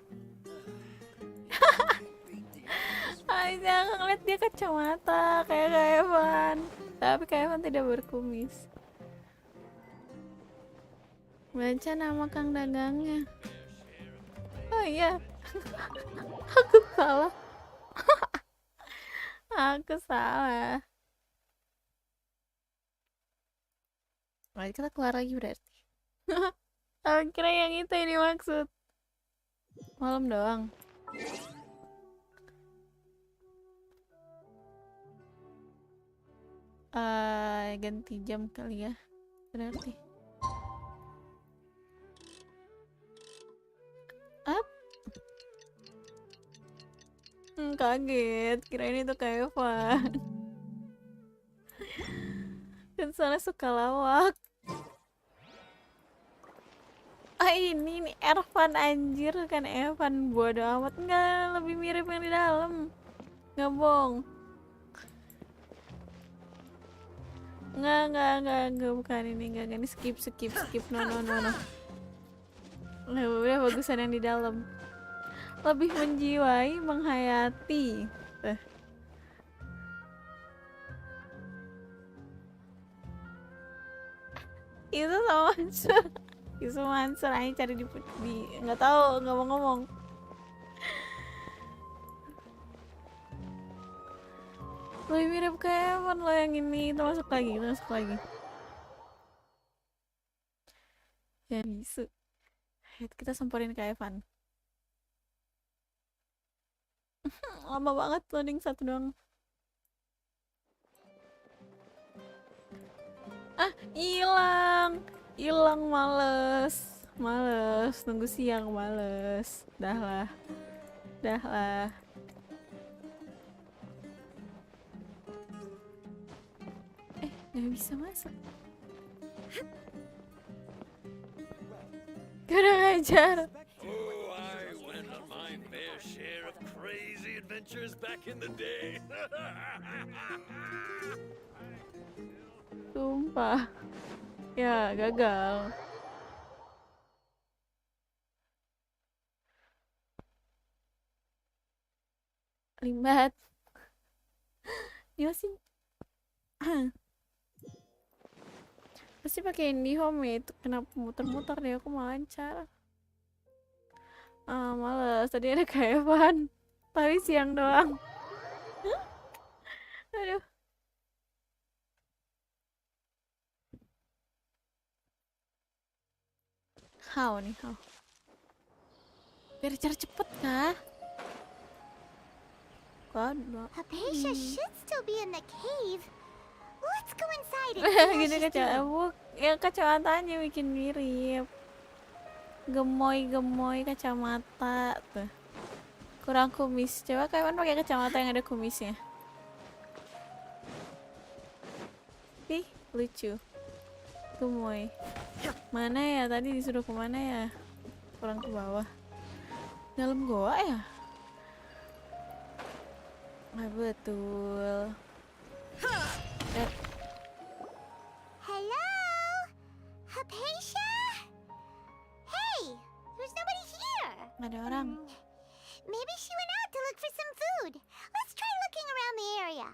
Aja ngeliat dia kacamata kayak Evan. Tapi kayak Evan tidak berkumis. Baca nama kang dagangnya. Oh iya. Aku salah. Aku salah. Mari kita keluar lagi berarti. Aku kira yang itu ini maksud. Malam doang. Ganti jam kali ya. Berarti. Up. Kaget. Kirain itu kayak Evan. Kan soalnya suka lawak. Ah ini nih Ervan anjir kan Evan bodo amat. Enggak, lebih mirip yang di dalam. Nggak bohong. Enggak, bukan ini, enggak, ini skip, no. Nah, udah bagusan yang di dalam. Lebih menjiwai, menghayati. Itu sama Mansur. Itu Mansur aja cari di nggak tahu, nggak mau ngomong. Lebih mirip kayak Evan lo yang ini. Itu masuk lagi. Ya bisa. Kita semporin ke Evan. Lama banget loading satu doang. Ah, hilang males nunggu siang males. Dah lah. Nggak bisa masuk. Kurang ajar. Oh, I went on my fair share of crazy adventures back in the day. Sumpah. Ya, gagal. Limbat. Dia sih. Pasti pakai IndiHome ya, itu kenapa muter-muter deh, aku mau lancar. Males, tadi ada kayak Evan tapi siang doang. Aduh. How? Biar cara cepet kah? Hypatia should still be in the cave. Let's go inside and see how Gini she's doing. ya kacamatanya bikin mirip. Gemoy kacamata tuh. Kurang kumis. Coba kawan pakai kacamata yang ada kumisnya. Ih, lucu. Gemoy. Mana ya? Tadi disuruh kemana ya? Kurang ke bawah. Dalam goa ya? Betul. Hello? Hypatia? Hey, there's nobody here. Ada orang. Maybe she went out to look for some food. Let's try looking around the area.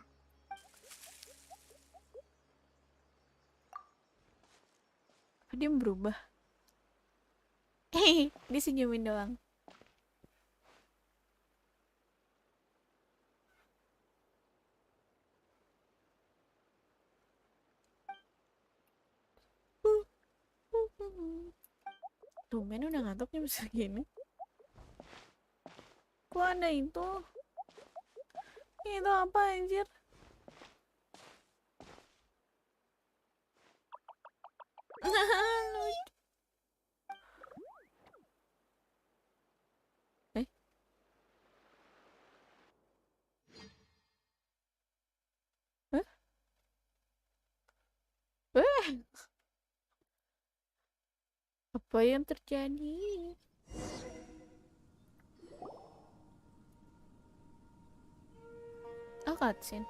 Dia berubah. Dia senyumin doang. Tumben udah ngantuk jam segini. Kok ada itu? Itu apa anjir? Apa yang terjadi? Oh, cutscene.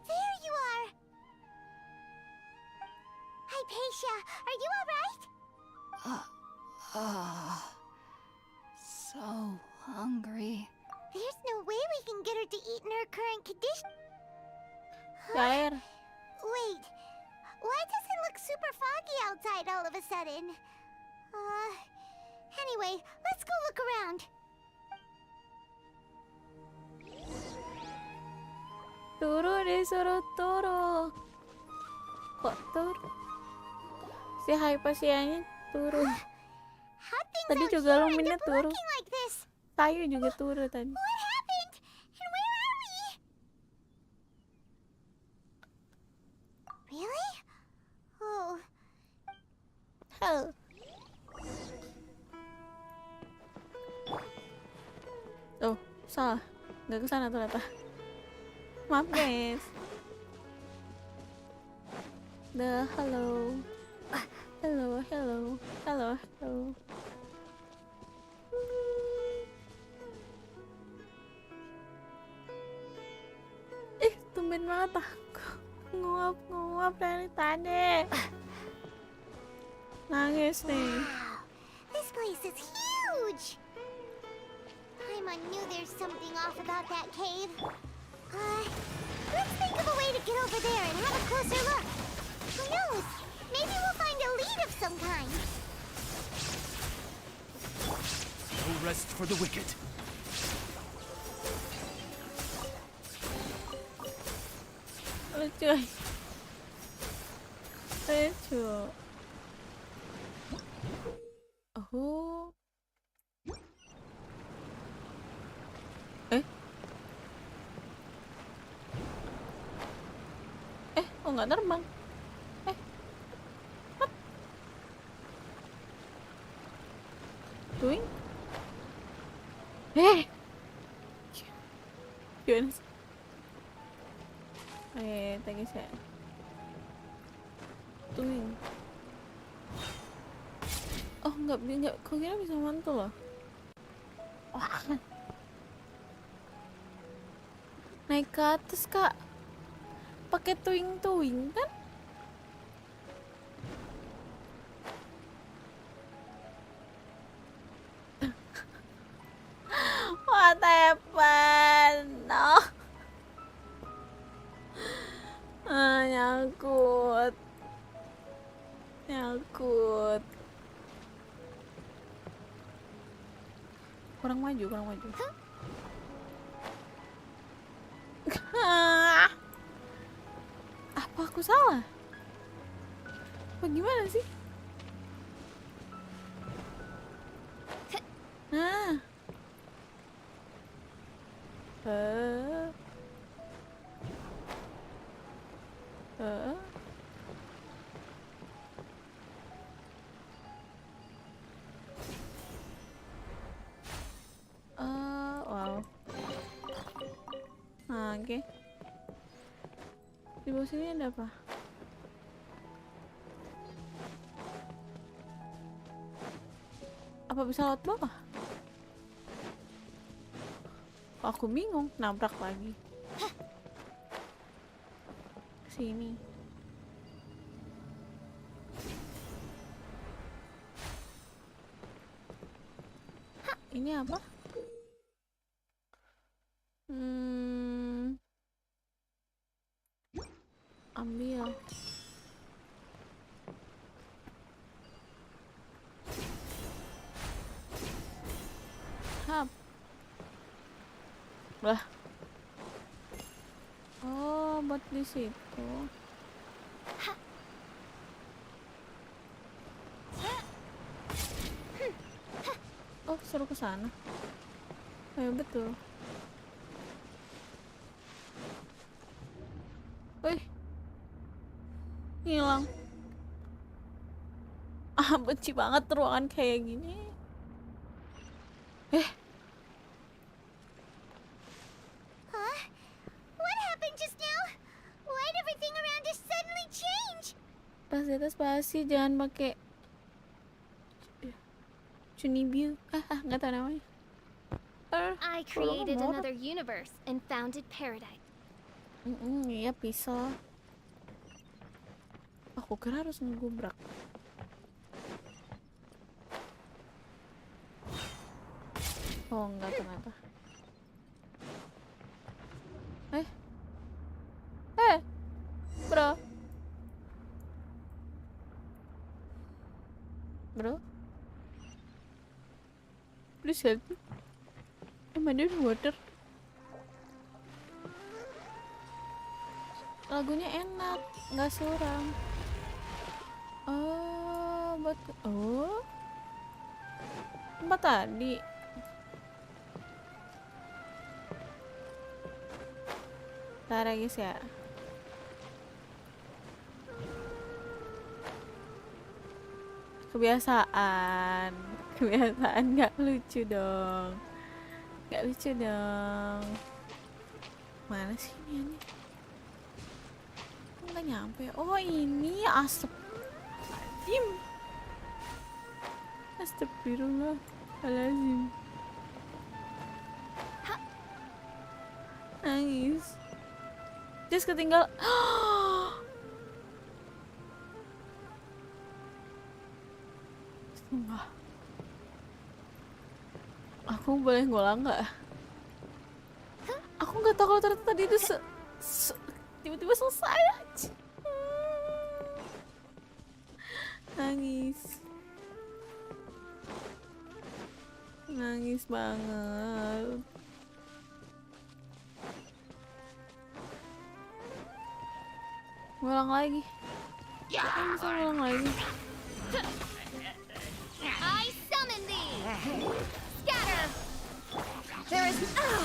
There you are. Hypatia, are you alright? so hungry. There's no way we can get her to eat in her current condition. Cair. Wait, why does it look super foggy outside all of a sudden? Anyway, let's go look around. Turu disuruh turu. Kok turu? Si Hypasianya turu. How things Tadi out juga here Luminnya end up turu. looking like this? Tayu juga turu tadi. What happened? And where are we? Really? Oh. Hell. Oh, salah. Nggak ke sana ternyata. Maaf guys. Hello. Hello. Tumben banget aku nguap dari tadi. Nangis nih. Wow. This place is huge. Paimon knew there's something off about that cave. Let's think of a way to get over there and have a closer look. Who knows? Maybe we'll find a lead of some kind. No rest for the wicked. Lucu. Oh. Oh nggak terbang. What? Doing? Gimana sih? Thank you, Doing. Oh nggak, kok kira bisa mantul loh. Wah. Naik ke atas kak. Pakai tuing kan? What happened? No. Nyangkut. Kurang maju. Apa aku salah? Apa gimana sih? Nah. Wow. Nah, oke. Di bawah sini ada apa? Apa bisa lewat bawah? Aku bingung, nabrak lagi. Sini. Ini apa? Ambil. Hap. Lah. Oh, buat di situ. Oh, suruh ke sana. Ayo betul. Wih. Hilang. Benci banget ruangan kayak gini. Huh? What happened just now? Why'd everything around us suddenly change? Pas di atas pasti jangan pakai Chunibyu. Nggak tahu namanya. I created another universe and founded paradise. Iya pisau. Aku kira harus ngegubrak. Oh enggak ternyata. Bro. Bro. Please help me. I'm under water. Lagunya enak, nggak suram. Oh, tempat tadi. Ntar ya guys ya. Kebiasaan nggak lucu dong. Mana sih ini? Nggak nyampe. Oh ini asap. Dim. Astagfirullahaladzim. Nangis. Just ketinggal. Sumpah. Aku boleh ngulang nggak? Aku nggak tahu kalau ternyata tadi itu tiba-tiba selesai aja. Nangis banget. Ngulang lagi. Bisa ngulang lagi. I summon thee! Scatter! There is now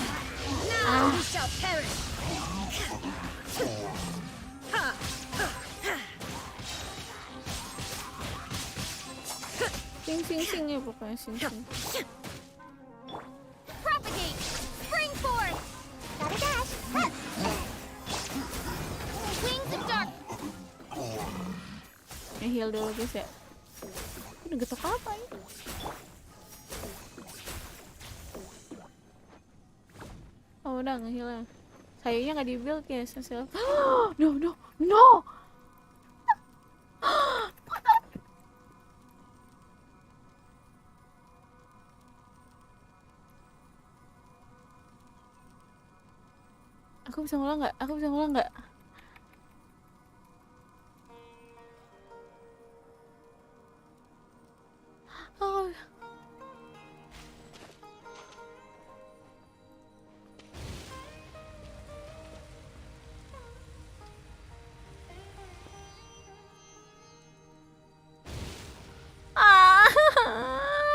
you shall perish. Sing ya pokoknya sing. Propagate! Spring forth! Gotta dash. Wings of dark! Heal dulu guys ya. Udah getok apa ini? Oh udah nge-heal ya. Sayangnya nggak di-build guys hasil. No. Aku bisa ngulang nggak? Oh.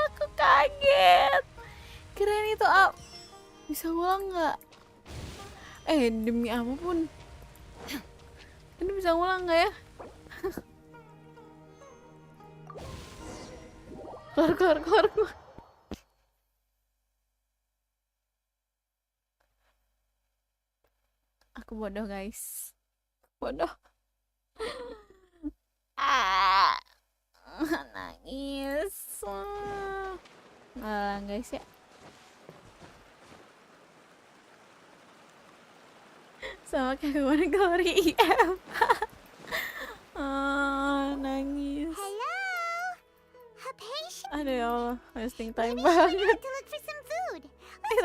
Aku kaget. Kirain itu bisa ngulang nggak? Demi apapun. Ini bisa ngulang nggak ya? Keluar. Aku bodoh guys. Bodoh. Nangis. Guys ya. Sama kayak kemarin Glory IM. Nangis. Hello? A patient. Aduh ya Allah, wasting time Maybe you banget. need to look for some food.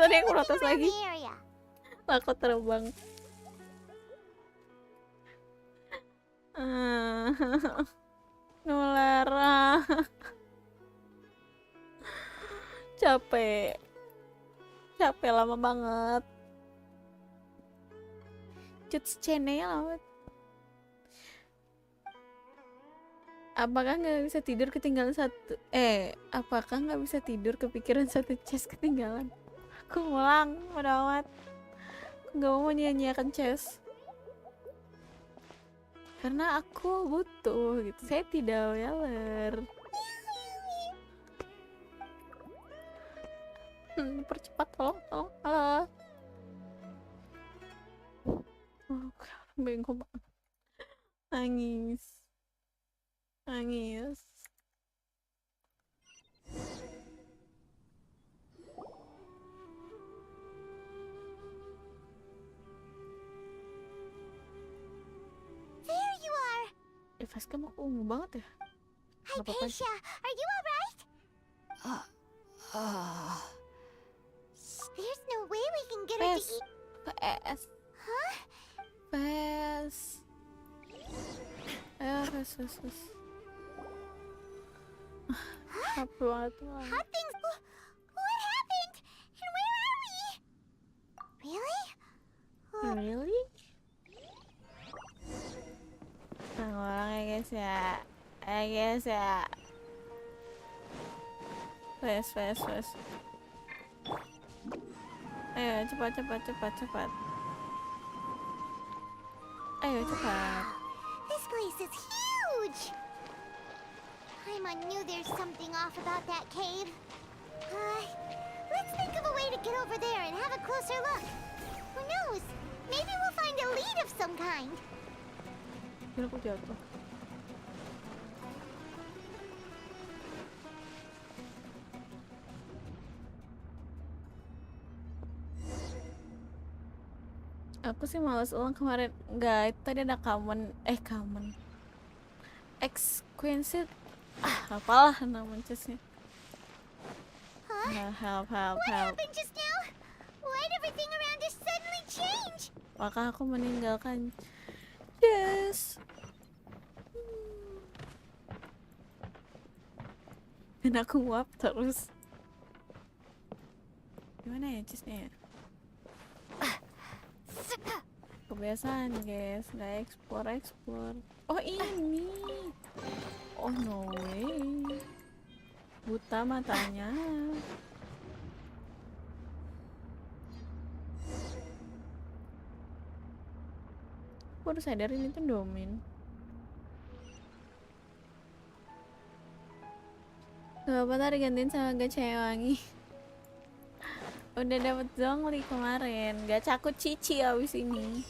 Tadi aku Looking protes around lagi. the area. Aku terbang. Nulara. Capek lama banget. Channel lama. Apakah nggak bisa tidur ketinggalan satu? Apakah nggak bisa tidur kepikiran satu chest ketinggalan? Aku ngulang, udah amat. Aku nggak mau nyanyiakan chest. Karena aku butuh gitu. Saya tidak weller. Percepat tolong. Halo. Oh, bengkok banget. Nangis. There you are. Device kamu ungu banget ya? Gak apa-apa. Hypatia, are you alright? get her to Fes. eat. Fes. Huh? Fes. Ayo, Fes, Fes, Fes. Capek banget lah. Hot things. What happened? And where are we? Really? Really? Nah, orang ya guys ya. Guys ya. Fes, Fes, Fes. Ayo, cepat, cepat, cepat, cepat. Ayo, cepat. This place is huge. Paimon knew there's something off about that cave. Let's think of a way to get over there and have a closer look. Who knows? Maybe we'll find a lead of some kind. Kira aku jatuh. Aku sih males ulang kemarin. Enggak, itu tadi ada common exquisite. Apalah nama chestnya. Nah, help. What happened just now? Why'd everything around us suddenly change? Maka aku meninggalkan chest. Dan aku nguap terus. Gimana ya chestnya ya? Kebiasaan guys, nggak explore. Oh ini. Oh no way. Buta matanya. Aku baru sadar ini tuh domain. Gak apa-apa, ntar digantiin sama gacha wangi. Udah dapet zongli kemarin, gak cakut cici abis ini.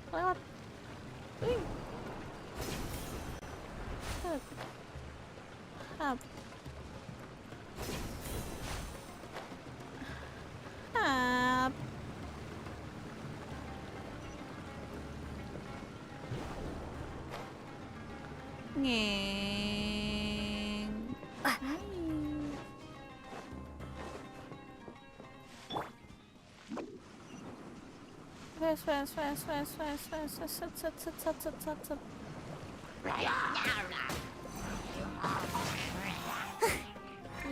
Lewat. Wih. Hap. Hap. Ngeng. Fast. Set.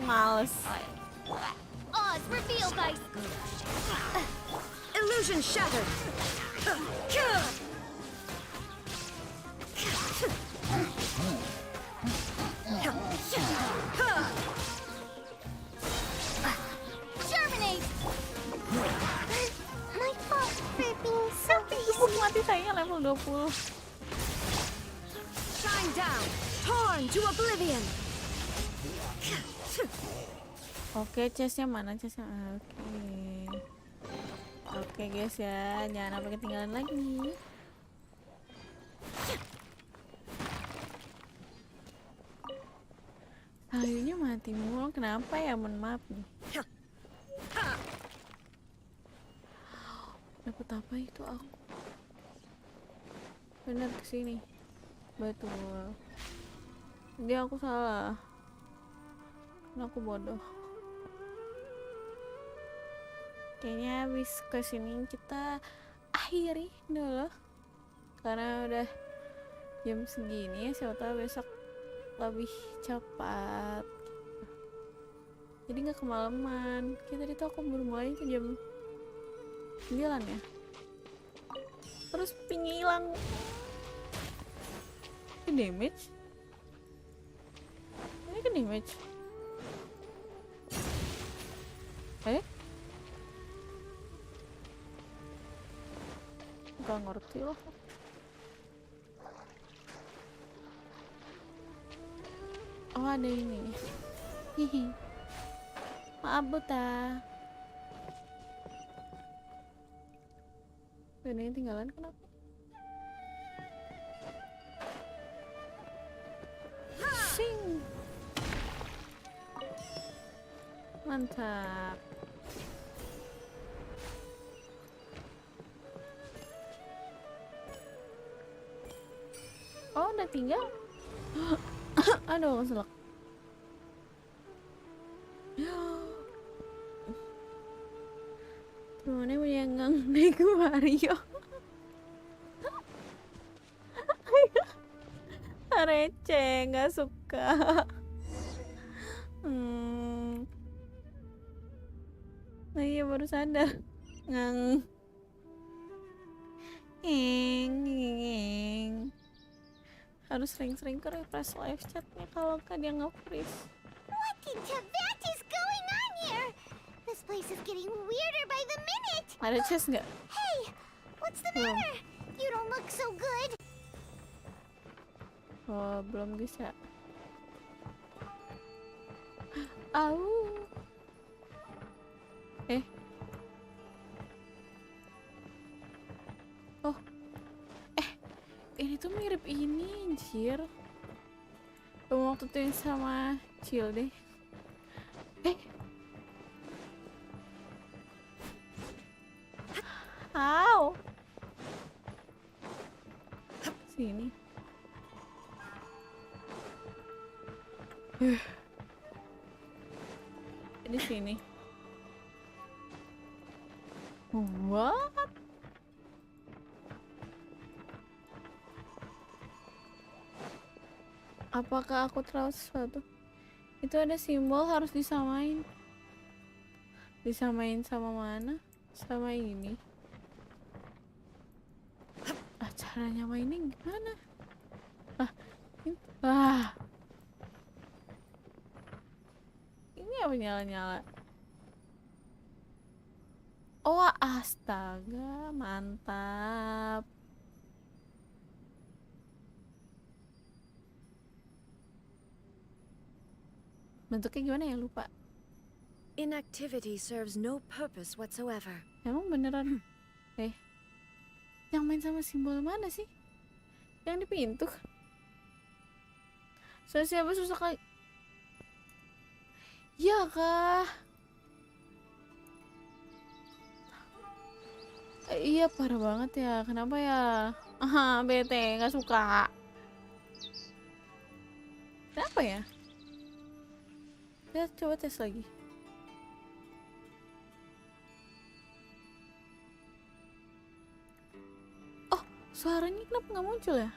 Males. Oz revealed by Illusion shattered. Germinate. My fault for being so Buk mati saya level 20. Shine down. Torn to oblivion. Oke, chestnya mana chestnya? Oke guys ya, jangan sampai ketinggalan lagi. Sayunya mati mulu, kenapa ya? Mohon maaf nih. Dapat apa itu aku? Bener kesini. Betul. Dia aku salah. Aku bodoh. Kayaknya habis kesini kita akhiri dulu karena udah jam segini ya, siapa tahu besok lebih cepat jadi nggak kemalaman. Kita tadi tuh aku baru mulai itu jam 9 ya, terus pingnya hilang. Ini damage, ini kan damage. Gak ngerti loh. Oh ada ini. Hihi. Maaf buta. Ada yang tinggalan kenapa? Sing. Mantap. Oh udah tinggal. Aduh, keselak. Temennya punya gang naik Mario. Receh, nggak suka. Nah iya baru sadar. Ngang. Harus sering-sering ke refresh live chatnya kalau kan dia nge-freeze. What in Tibet is going on here? This place is getting weirder by the minute. Ada chest nggak? Hey, what's the matter? You don't look so good. Oh, belum guys ya. Au. Oh. Ini tuh mirip ini, anjir. Waktu itu yang sama Chill deh. Au. Sini. Di sini. What? Apakah aku tahu sesuatu? Itu ada simbol harus disamain. Disamain sama mana? Sama ini. Caranya mainin gimana? Ini apa nyala-nyala? Oh, astaga, mantap. Bentuknya gimana ya, lupa. Inactivity serves no purpose whatsoever. Emang beneran? Yang main sama simbol mana sih? Yang di pintu? Siapa susah kali? Ya kah? Iya parah banget ya. Kenapa ya? Bete nggak suka. Kenapa ya? Kita coba tes lagi. Suaranya kenapa nggak muncul ya?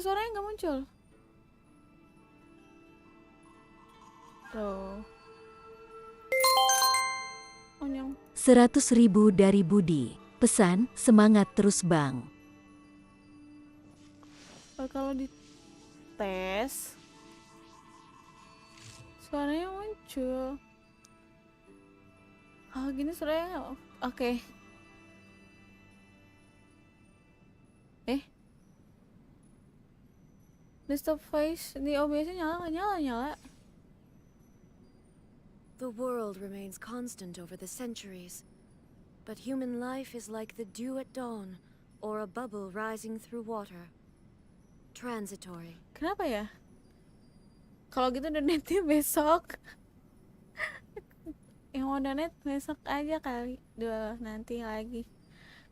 Suaranya nggak muncul. Tuh. 100.000 dari Budi. Pesan, semangat terus bang. Kalau di tes suaranya muncul. Kalau gini suaranya oke. Desktop voice di OBS-nya nyala. The world remains constant over the centuries, but human life is like the dew at dawn, or a bubble rising through water. Transitory. Kenapa ya? Kalau gitu udah netnya besok. Yang udah net besok aja kali. Nanti lagi.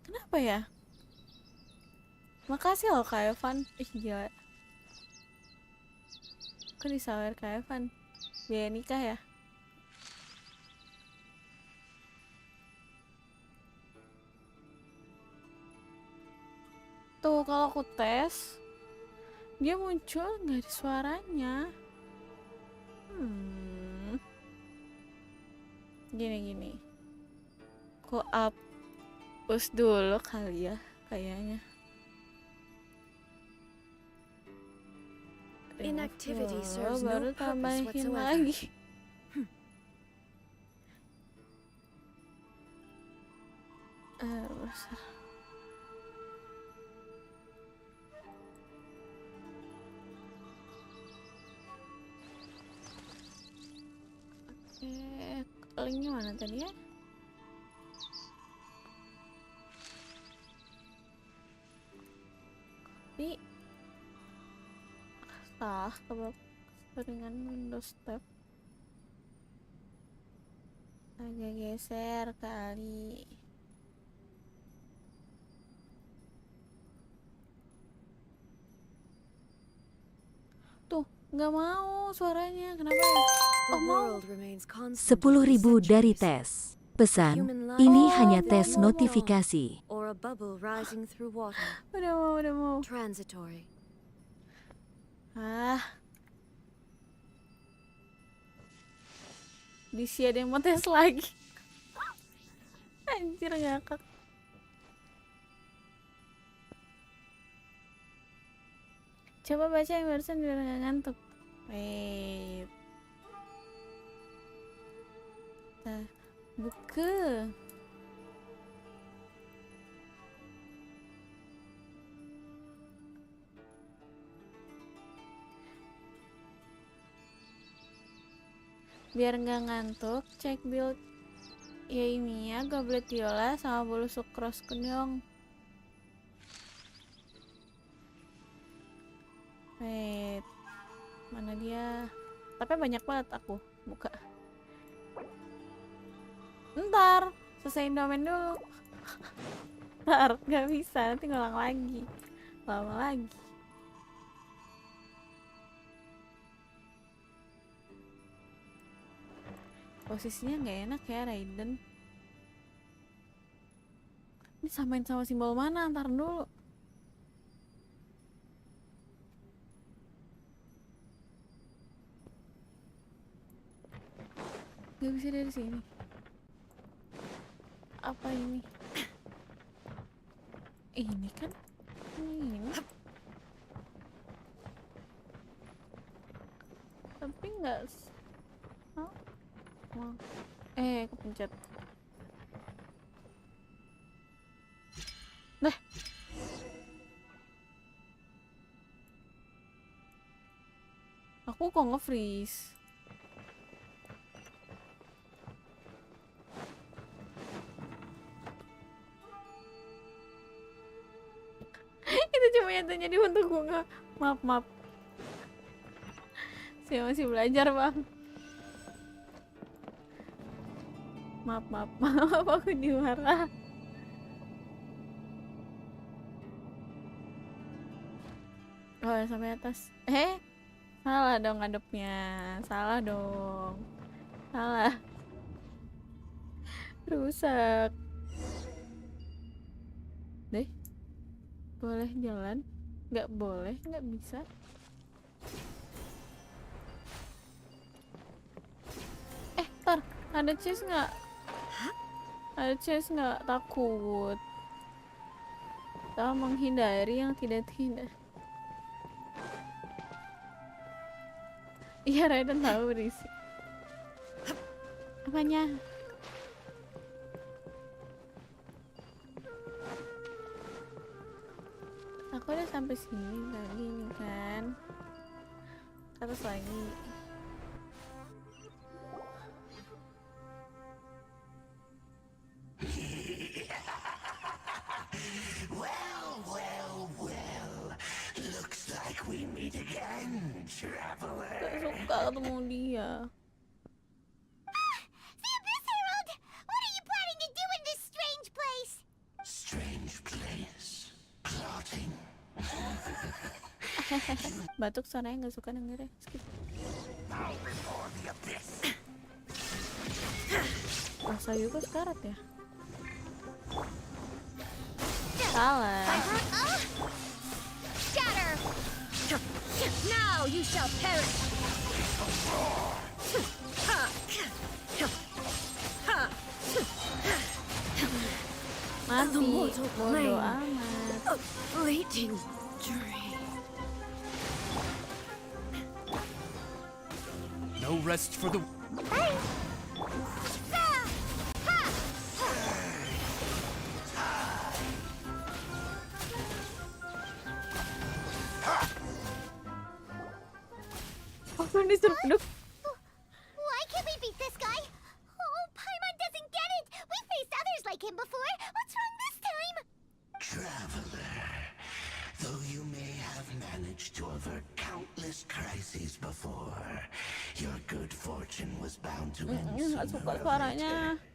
Kenapa ya? Makasih loh Kak Evan. Gila. Aku disawer Kak Evan. Biaya nikah ya? Tuh kalau aku tes dia muncul nggak ada suaranya. Gini. Aku hapus dulu kali ya kayaknya. Inactivity serves baru no purpose tambahin whatsoever. lagi. Linknya mana tadi ya? Copy. Salah dengan Windows tab. Agak geser kali. Nggak mau suaranya. Kenapa ya? The Oh, mau. world remains constant over the 10.000 dari centuries. tes. Pesan, Human life ini is hanya like tes the dew at dawn, notifikasi. or a bubble rising through water. Udah mau. Transitory. Bisa ada yang mau tes lagi. Anjir ngakak. Coba baca yang barusan biar nggak ngantuk. Wait. Buku. Biar nggak ngantuk, cek build Yaimiya, goblet viola, sama bolu sukros kunyong. Wait, mana dia? Tapi banyak banget aku buka. Ntar, selesaiin domain dulu. Ntar, nggak bisa, nanti ngulang lagi. Lama lagi. Posisinya nggak enak ya Raiden. Ini samain sama simbol mana? Ntar dulu. Gak bisa dari sini. Apa ini? Ini kan? Ini. Tapi nggak. Oh. Kepencet. Nah. Aku kok nge-freeze. Itu cuma nyatanya di untuk gue. Maaf. Saya masih belajar, Bang. Maaf, aku dimarah. Oh, sampai atas. Salah dong ngadepnya. Salah dong. Salah. Rusak. Deh. Boleh jalan? Nggak boleh, nggak bisa. Ntar, ada chest nggak? Ada chest nggak? Takut. Kita menghindari yang tidak. Iya, Raiden tahu berisik. Apanya? Aku udah sampai sini tadi nih kan. Ke atas lagi. Well. Looks like we meet again, traveler. Gak suka ketemu dia. The Abyss Herald! What are you planning to do in this strange place? Strange place. Plotting. Batuk suaranya gak suka dengernya. Skip. Now before the abyss. Rasa juga sekarat ya? Salah. Shatter! Now you shall perish! Mati. Bodoh amat. A fleeting dream. No rest for the... Apa yang disuruh duduk? Why can't we beat this guy? Oh, Paimon doesn't get it! We faced others like him before! What's wrong this time? Traveler, though you may have managed to avert countless crises before, your good fortune was bound to end Gak sooner suka or suaranya. later.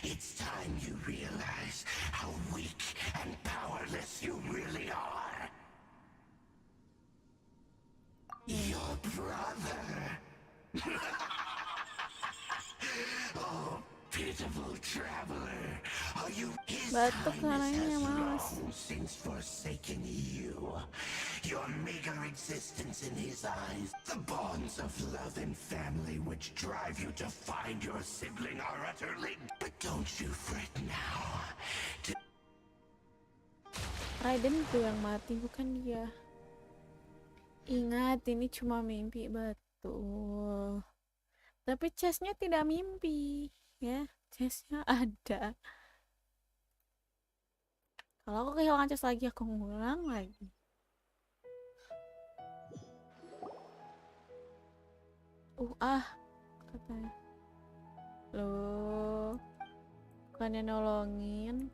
It's time you realize how weak and powerless you really are. Your brother. Oh, pitiful traveler. Are you his Batuk highness suaranya, has Mas. long since forsaken you. Your meager existence in his eyes, the bonds of love and family which drive you to find your sibling are utterly... But don't you fret now. Raiden tuh yang mati, bukan dia. Ingat, ini cuma mimpi, betul. Tapi chestnya tidak mimpi, ya. Chestnya ada. Kalau aku kehilangan chest lagi, aku ngulang lagi. Katanya. Loh, bukannya nolongin.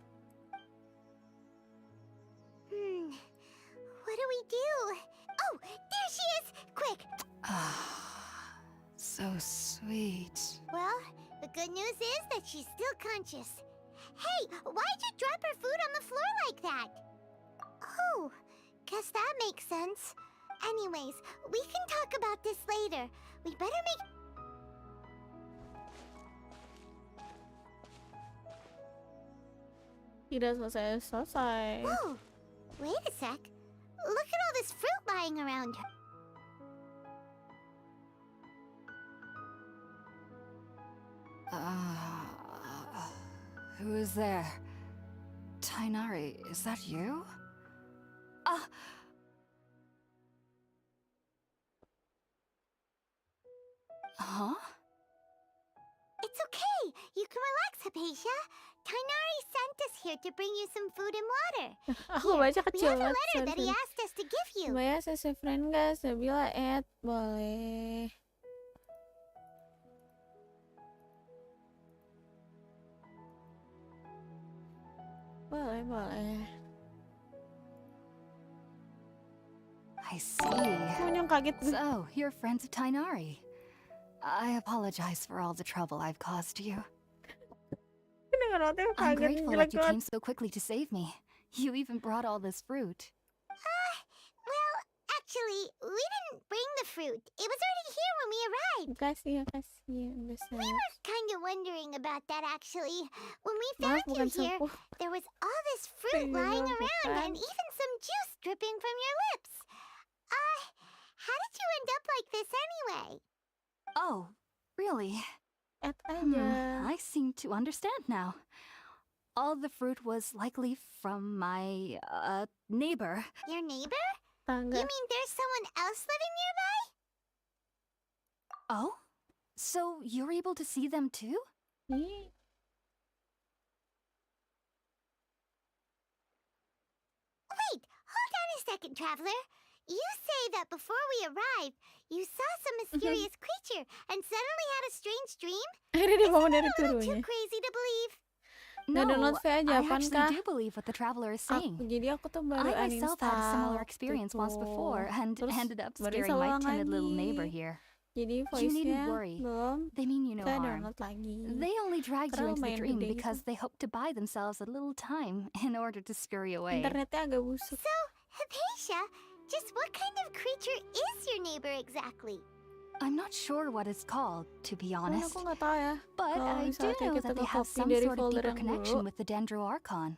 What do we do? Oh, there she is! Quick! So sweet. Well, the good news is that she's still conscious. Hey, why'd you drop her food on the floor like that? Oh, guess that makes sense. Anyways, we can talk about this later. We better make... Tidak selesai. Whoa! Wait a sec. Look at all this fruit lying around. Who is there? Tainari, is that you? Huh? It's okay. You can relax, Hypatia. Tainari sent us here to bring you some food and water. Aku baca We kecil have a banget. letter that he asked us to give you. Bayar sesi friend guys, Sabila add boleh. Boleh. I see. Yang kaget. So, you're friends of Tainari. I apologize for all the trouble I've caused you. I'm grateful that you came so quickly to save me. You even brought all this fruit. Well, actually, we didn't bring the fruit. It was already here when we arrived. Kasih. We were kind of wondering about that, actually. When we found you here, there was all this fruit lying around and even some juice dripping from your lips. How did you end up like this anyway? Oh, really? I seem to understand now. All the fruit was likely from my, neighbor. Your neighbor? You mean there's someone else living nearby? Oh? So you're able to see them too? Wait, hold on a second, traveler. You say that before we arrived, you saw some mysterious creature and suddenly had a strange dream? Akhirnya dia bangun dari Isn't that a little turunnya. too crazy to believe? Nggak download VA I Japan actually kah? do believe what the traveler is saying. Jadi aku tuh baru I myself had a similar uninstall experience gitu. once before and Terus ended up baru scaring install my ulang timid little lagi. neighbor here. Jadi You voice-nya needn't worry. belum They mean you no saya harm. download lagi. They only dragged you Karena into the lumayan dream gede because gitu. they hoped to buy themselves a little time in order to scurry away. Internetnya agak busuk. So, Hypatia, just what kind of creature is your neighbor exactly? I'm not sure what it's called, to be Soalnya honest. aku nggak tahu ya. But Kalau I do misalnya know kita that they have nge-copy some dari sort of folder deeper yang connection dulu, with the Dendroarchon.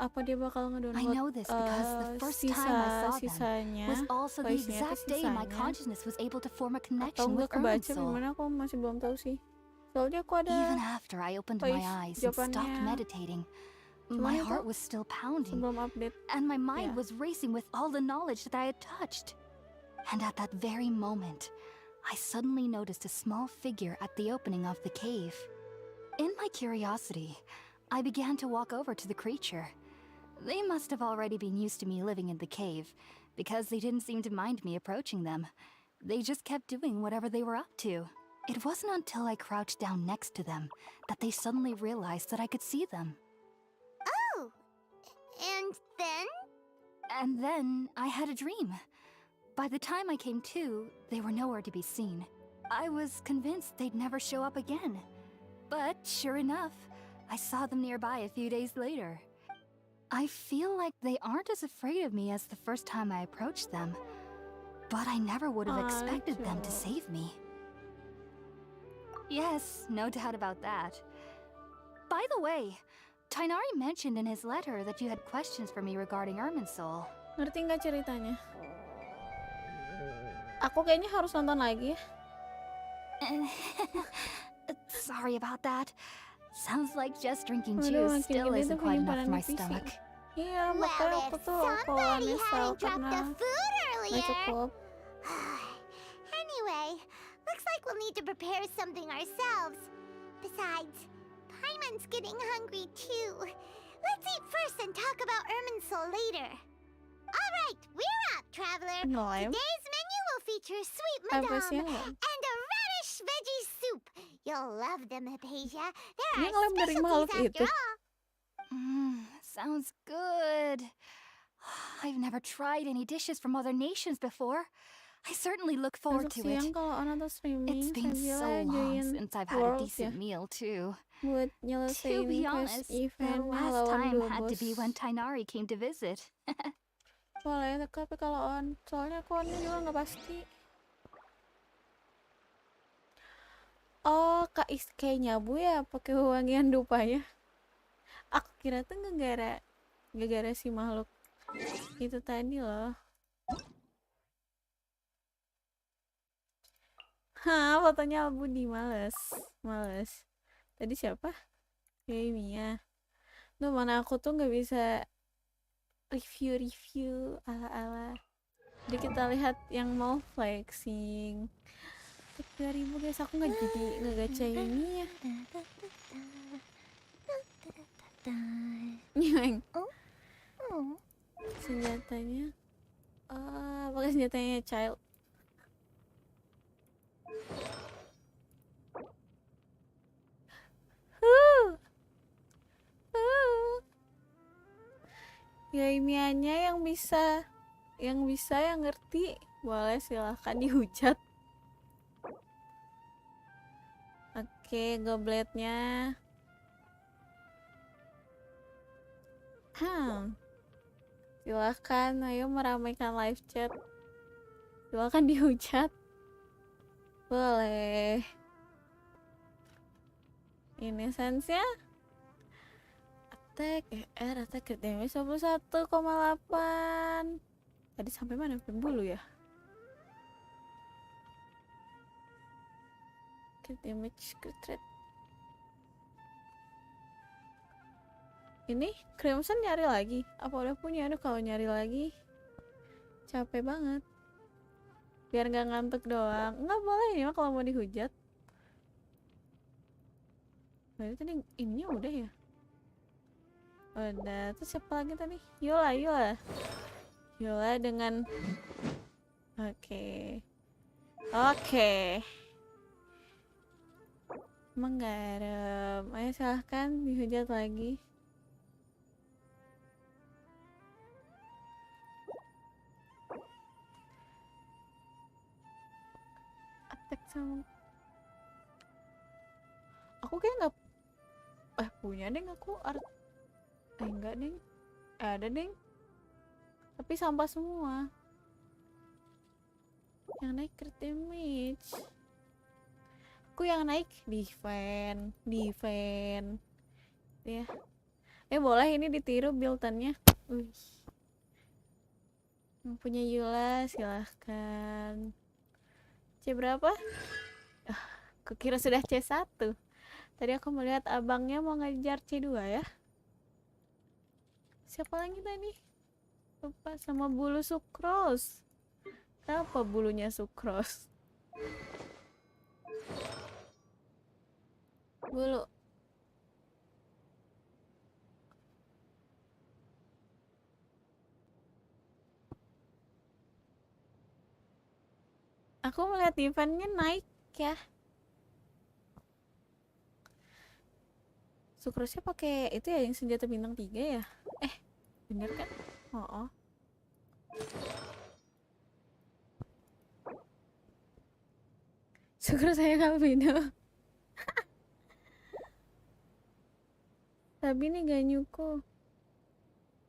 apa dia bakal I ngedownload know this because the first time I saw them sisanya was also the voice-nya exact day my sisanya, consciousness was able to form a atau connection nggak with kebaca Soul. gimana aku masih belum tahu sih. Soalnya aku ada Even after I opened my voice eyes and stopped jawabannya. meditating, Cuman my itu heart was still pounding, sebelum update. and my mind Yeah. was racing with all the knowledge that I had touched. And at that very moment, I suddenly noticed a small figure at the opening of the cave. In my curiosity, I began to walk over to the creature. They must have already been used to me living in the cave, because they didn't seem to mind me approaching them. They just kept doing whatever they were up to. It wasn't until I crouched down next to them that they suddenly realized that I could see them. Oh, and then? And then I had a dream. By the time I came to, they were nowhere to be seen. I was convinced they'd never show up again. But sure enough, I saw them nearby a few days later. I feel like they aren't as afraid of me as the first time I approached them. But I never would have expected them to save me. Yes, no doubt about that. By the way, Tainari mentioned in his letter that you had questions for me regarding Irminsul. Ngerti nggak ceritanya? Aku kayaknya harus nonton lagi ya. Sorry about that. Sounds like just drinking Waduh, juice still makin gede tuh isn't quite enough penyimpanan for my di PC. stomach. Iya, makanya Well, aku if tuh kalau somebody uninstall hadn't dropped karena the food nggak earlier. cukup. Anyway, looks like we'll need to prepare something ourselves. Besides, Paimon's getting hungry too. Let's eat first and talk about Irminsul later. All right, we're up, traveler. Ngelem. Today's menu will feature sweet Apa madame sih yang ngelem? and a radish veggie soup. You'll love them, Hypatia. There Dia are ngelem dari makhluk specialties itu. after all. Sounds good. I've never tried any dishes from other nations before. I certainly look forward Besok to it. siang kalau nonton streaming, It's been sambil so long join since I've had a Worlds decent ya, meal too. buat To nyelesain be quest honest, the event last lawan time dua had to bos. be when Tainari came to visit. Boleh, tapi kalau on, soalnya aku onnya juga nggak pasti. Oh, Kak Iskay nyabu ya pakai wangian dupanya. Aku kira tuh gara-gara si makhluk itu tadi loh. Hah, fotonya Albudi, males. Tadi siapa? Mia. Duh, mana aku tuh nggak bisa review ala-ala. Jadi kita lihat yang mau flexing. 3000 guys, aku nggak jadi ngegacha ini ya. Nyeng. Senjatanya. Pakai senjatanya child. Gaimianya yang yang ngerti, boleh silahkan dihujat. Oke, gobletnya. Silahkan, ayo meramaikan live chat. Silahkan dihujat. Boleh. Ini sense-nya. Attack crit damage 11,8. Tadi sampai mana? Sampai bulu ya? Crit damage, crit rate. Ini Crimson nyari lagi. Apa udah punya? Aduh, kalau nyari lagi capek banget. Biar nggak ngantuk doang. Nggak boleh ini mah kalau mau dihujat. Berarti tadi ini udah ya? Udah, terus siapa lagi tadi? Yola dengan Oke. Menggaram. Ayo silahkan dihujat lagi. Attack sama aku kayak nggak punya deng aku enggak deng, ada deng, tapi sampah semua. Yang naik crit damage, aku yang naik defense ya. Boleh ini ditiru build-nya. Yang punya Yula silahkan. C berapa? Aku kira sudah C1. Tadi aku melihat abangnya mau ngejar C2 ya. Siapa lagi tadi? Lupa, sama bulu sukros. Kenapa bulunya sukros? Bulu. Aku melihat eventnya naik ya. Sukrosnya pakai itu ya yang senjata bintang 3 ya? Bener kan? Oh. Sukros saya Kalvino. Tapi ini gak nyuku.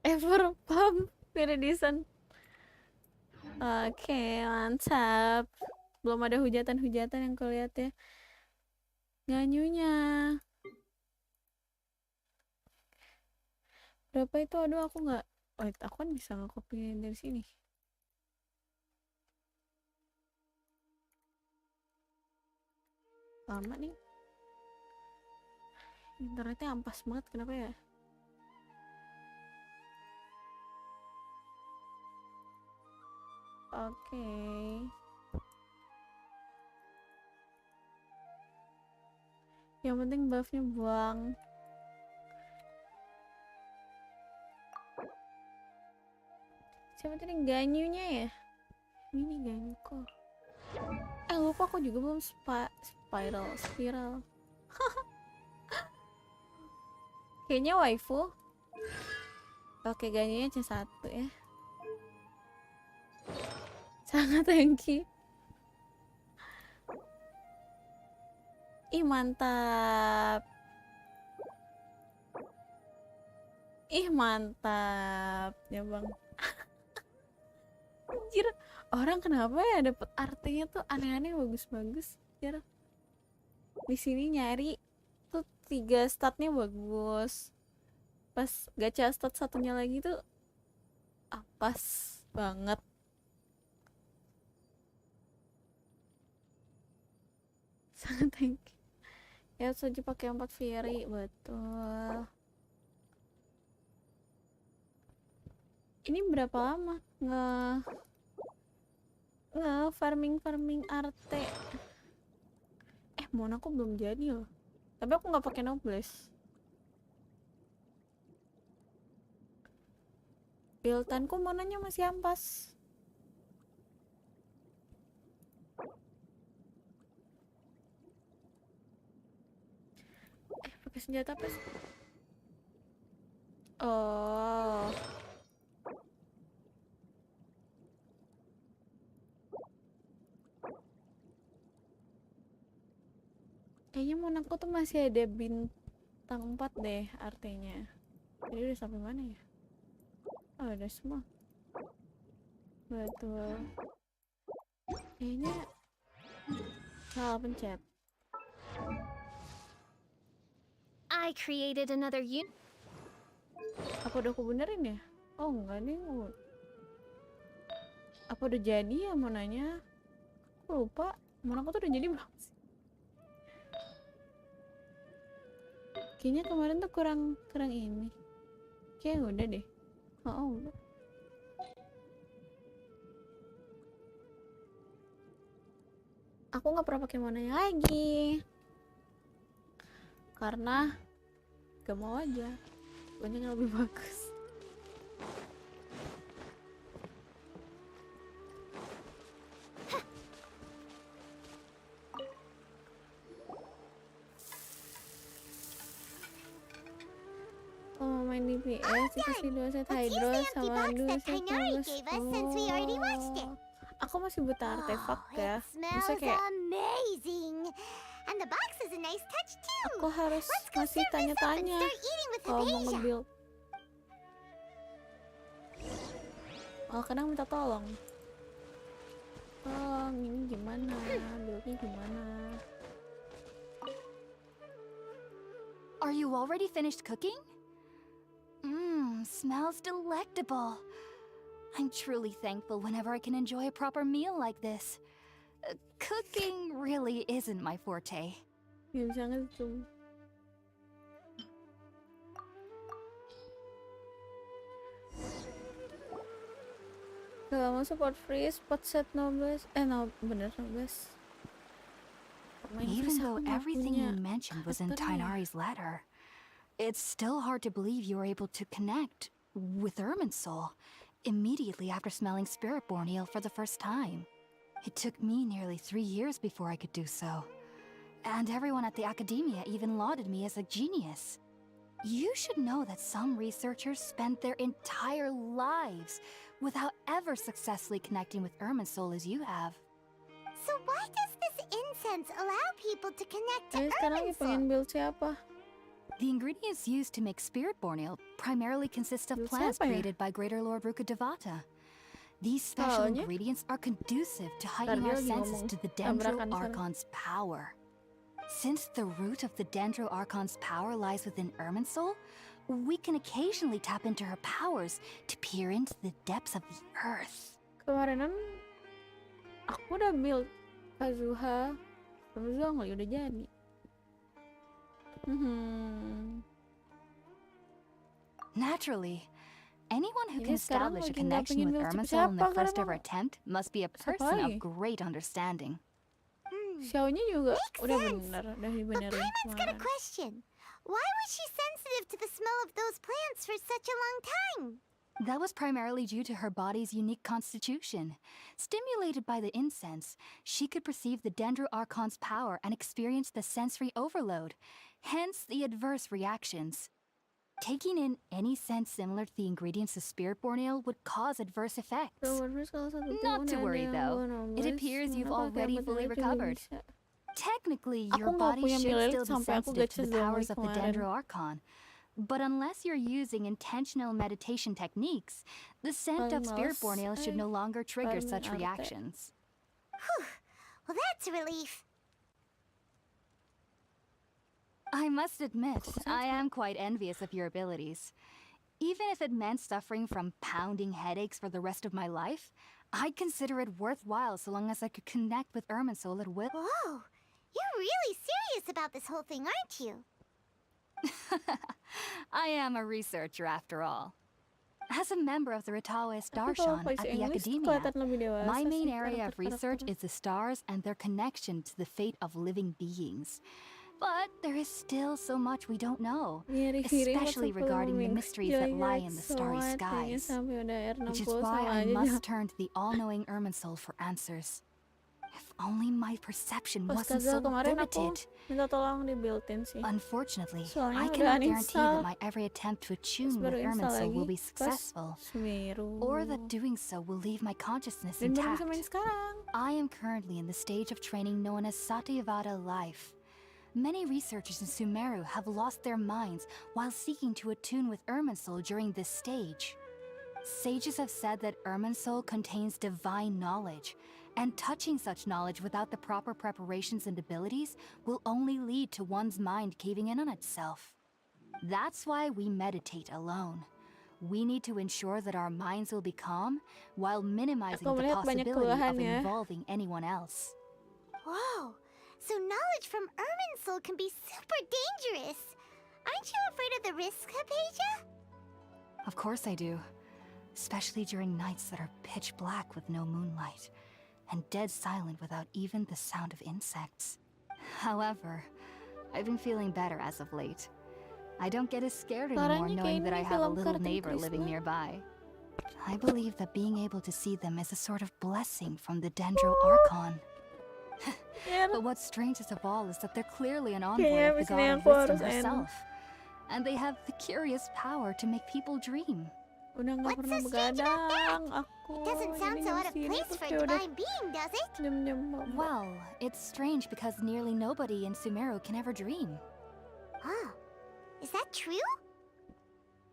Ever pump Redison. Oke, mantap. Belum ada hujatan-hujatan yang kulihat ya. Nganyunya. Berapa itu? Aduh, aku nggak. Wait, aku kan bisa nge-copy dari sini. Lama nih. Internetnya ampas banget, kenapa ya? Oke. Yang penting buffnya buang. Siapa tadi ganyunya ya? Ini ganyu kok. Lupa aku juga belum spiral. Kayaknya waifu. Oke, ganyunya C1 ya. Sangat thank you. Ih, mantap. Ih, mantap. Ya, Bang. Anjir, orang kenapa ya dapet artinya tuh aneh-aneh bagus-bagus. Anjir. Di sini nyari tuh 3 statnya bagus. Pas gacha stat satunya lagi tuh pas banget. Sangat thank you. Ya Soji pakai 4 Fury, betul. Ini berapa lama farming arte? Mon aku belum jadi loh. Tapi aku nggak pakai nobles. Buildanku monanya masih ampas. Pakai senjata apa sih? Oh. Kayaknya monakku tuh masih ada bintang 4 deh artinya. Jadi udah sampai mana ya? Oh, udah semua. Betul. Kayaknya salah pencet. I created another Apa udah aku benerin ya? Oh enggak nih. Apa udah jadi ya monanya? Aku lupa. Monakku tuh udah jadi belum sih? Kayaknya kemarin tuh kurang ini. Kayaknya udah deh. Oh udah. Aku nggak pernah pakai monanya lagi karena gak mau aja. Banyak yang lebih bagus. Oh, main DPS itu sih 2 set hydro sama 2 set bagus. Aku masih buta artefak ya. Maksudnya kayak amazing. And the box is a nice touch too. aku harus masih tanya-tanya kalau mau nge-build. Oh, kadang minta tolong. Tolong, ini gimana? Buildnya gimana? Are you already finished cooking? Smells delectable. I'm truly thankful whenever I can enjoy a proper meal like this. Cooking really isn't my forte. Ya bisa ngezoom. Kalau mau support free, spot set nobles. No, bener nobles. Even though everything you mentioned was in Tainari's letter, it's still hard to believe you were able to connect with Irminsul immediately after smelling Spiritborn eel for the first time. It took me nearly 3 years before I could do so. And everyone at the academia even lauded me as a genius. You should know that some researchers spent their entire lives without ever successfully connecting with Irminsul as you have. So why does this incense allow people to connect to Sekarang lagi pengen build siapa? The ingredients used to make Spiritborn ale primarily consist of plants created by Greater Lord Rukadevata. These special Soalnya- ingredients are conducive to heightening dia our lagi senses ngomong to the tabrakan sana. Dendro-Archon's power. Since the root of the Dendro-Archon's power lies within Irminsul, we can occasionally tap into her powers to peer into the depths of the earth. Kemarinan aku udah build Kazuha sama Zhongli udah jadi. Naturally, anyone who Ini can sekarang establish a lagi nggak connection pengen with build Irminsul in the siapa-siapa, first karena ever attempt must be a Siapa person lagi? of great understanding. Xiaonya juga udah sense. bener, udah But dibenerin Paimon's got a kemarin. question. Why was she sensitive to the smell of those plants for such a long time? That was primarily due to her body's unique constitution. Stimulated by the incense, she could perceive the Dendro-Archon's power and experience the sensory overload, hence the adverse reactions. Taking in any scent similar to the ingredients of Spiritborn Ale would cause adverse effects. Not to worry though, it appears you've already fully recovered. Technically, Aku your nggak body punya should Milet still be sampai aku sensitive gacha to the Zhongli powers of the kemarin. Dendro-Archon. But unless you're using intentional meditation techniques, the scent of Paling Spiritborn Ale males, should no longer trigger paling such arte. reactions. Whew. Well, that's a relief. I must admit, I am quite envious of your abilities. Even if it meant suffering from pounding headaches for the rest of my life, I'd consider it worthwhile so long as I could connect with Irminsul at will. Whoa. You're really serious about this whole thing, aren't you? I am a researcher after all. As a member of the Ritaoist Tapi kalau Darshan voice at the English tuh Academia, kelihatan lebih dewasa my main sih, area of research karakter-karakternya. is the stars and their connection to the fate of living beings. But there is still so much we don't know, Mirip-mirip especially WhatsApp regarding the minggu. mysteries that lie in the starry Jelek kayaknya skies. sampai udah Which is R60 why sama I aja must jangan. turn to the all-knowing Irminsul for answers. If only my perception Pas wasn't Kazel so kemarin aku limited. minta tolong di built-in sih. Unfortunately, Soalnya I udah cannot guarantee uninstall. that my every attempt to Terus attune baru with install Irminsul lagi will be pas successful, Sumeru. or that doing so will leave my consciousness Dan baru intact. bisa main sekarang. I am currently in the stage of training known as Satyavada life. Many researchers in Sumeru have lost their minds while seeking to attune with Irminsul during this stage. Sages have said that Irminsul contains divine knowledge, and touching such knowledge without the proper preparations and abilities will only lead to one's mind caving in on itself. That's why we meditate alone. We need to ensure that our minds will be calm while minimizing Aku the melihat banyak possibility keluhan of ya. involving anyone else. Whoa. So knowledge from Irminsul can be super dangerous. Aren't you afraid of the risk, Hypatia? Of course I do. Especially during nights that are pitch black with no moonlight, and dead silent without even the sound of insects. However, I've been feeling better as of late. I don't get as scared anymore Suaranya knowing kayak that I ini have a film little kartun neighbor living Krishna. nearby. I believe that being able to see them is a sort of blessing from the Dendro-Archon. But what's strangest of all is that they're clearly an envoy Kayaknya of the abis ini god of aku wisdom harus end. herself. And they have the curious power to make people dream. Udah nggak What's pernah so strange about begadang aku. It doesn't sound Ini so out jam of segini place tuh for a kayak udah divine being, does it? jam-jam mabuk. Well, it's strange because nearly nobody in Sumeru can ever dream. Oh. Is that true?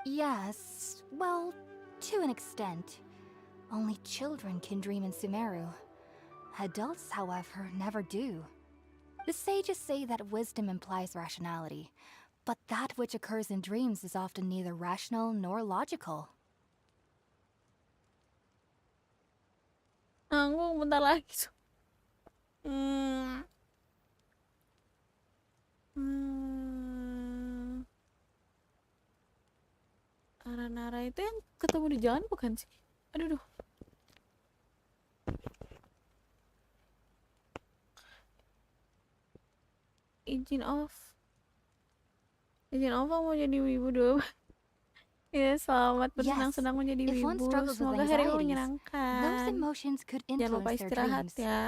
Yes, well, to an extent. Only children can dream in Sumeru. Adults, however, never do. The sages say that wisdom implies rationality, but that which occurs in dreams is often neither rational nor logical. Nanggung bentar lagi. Hmm. Hmm. Nara-nara itu yang ketemu di jalan bukan sih? Aduh, duh. Izin off. Izin off mau jadi wibu dulu. Ya, selamat bersenang-senang menjadi If one wibu. struggles with Semoga harimu anxieties, those menyenangkan. emotions could Jangan lupa influence their istirahat dreams. ya.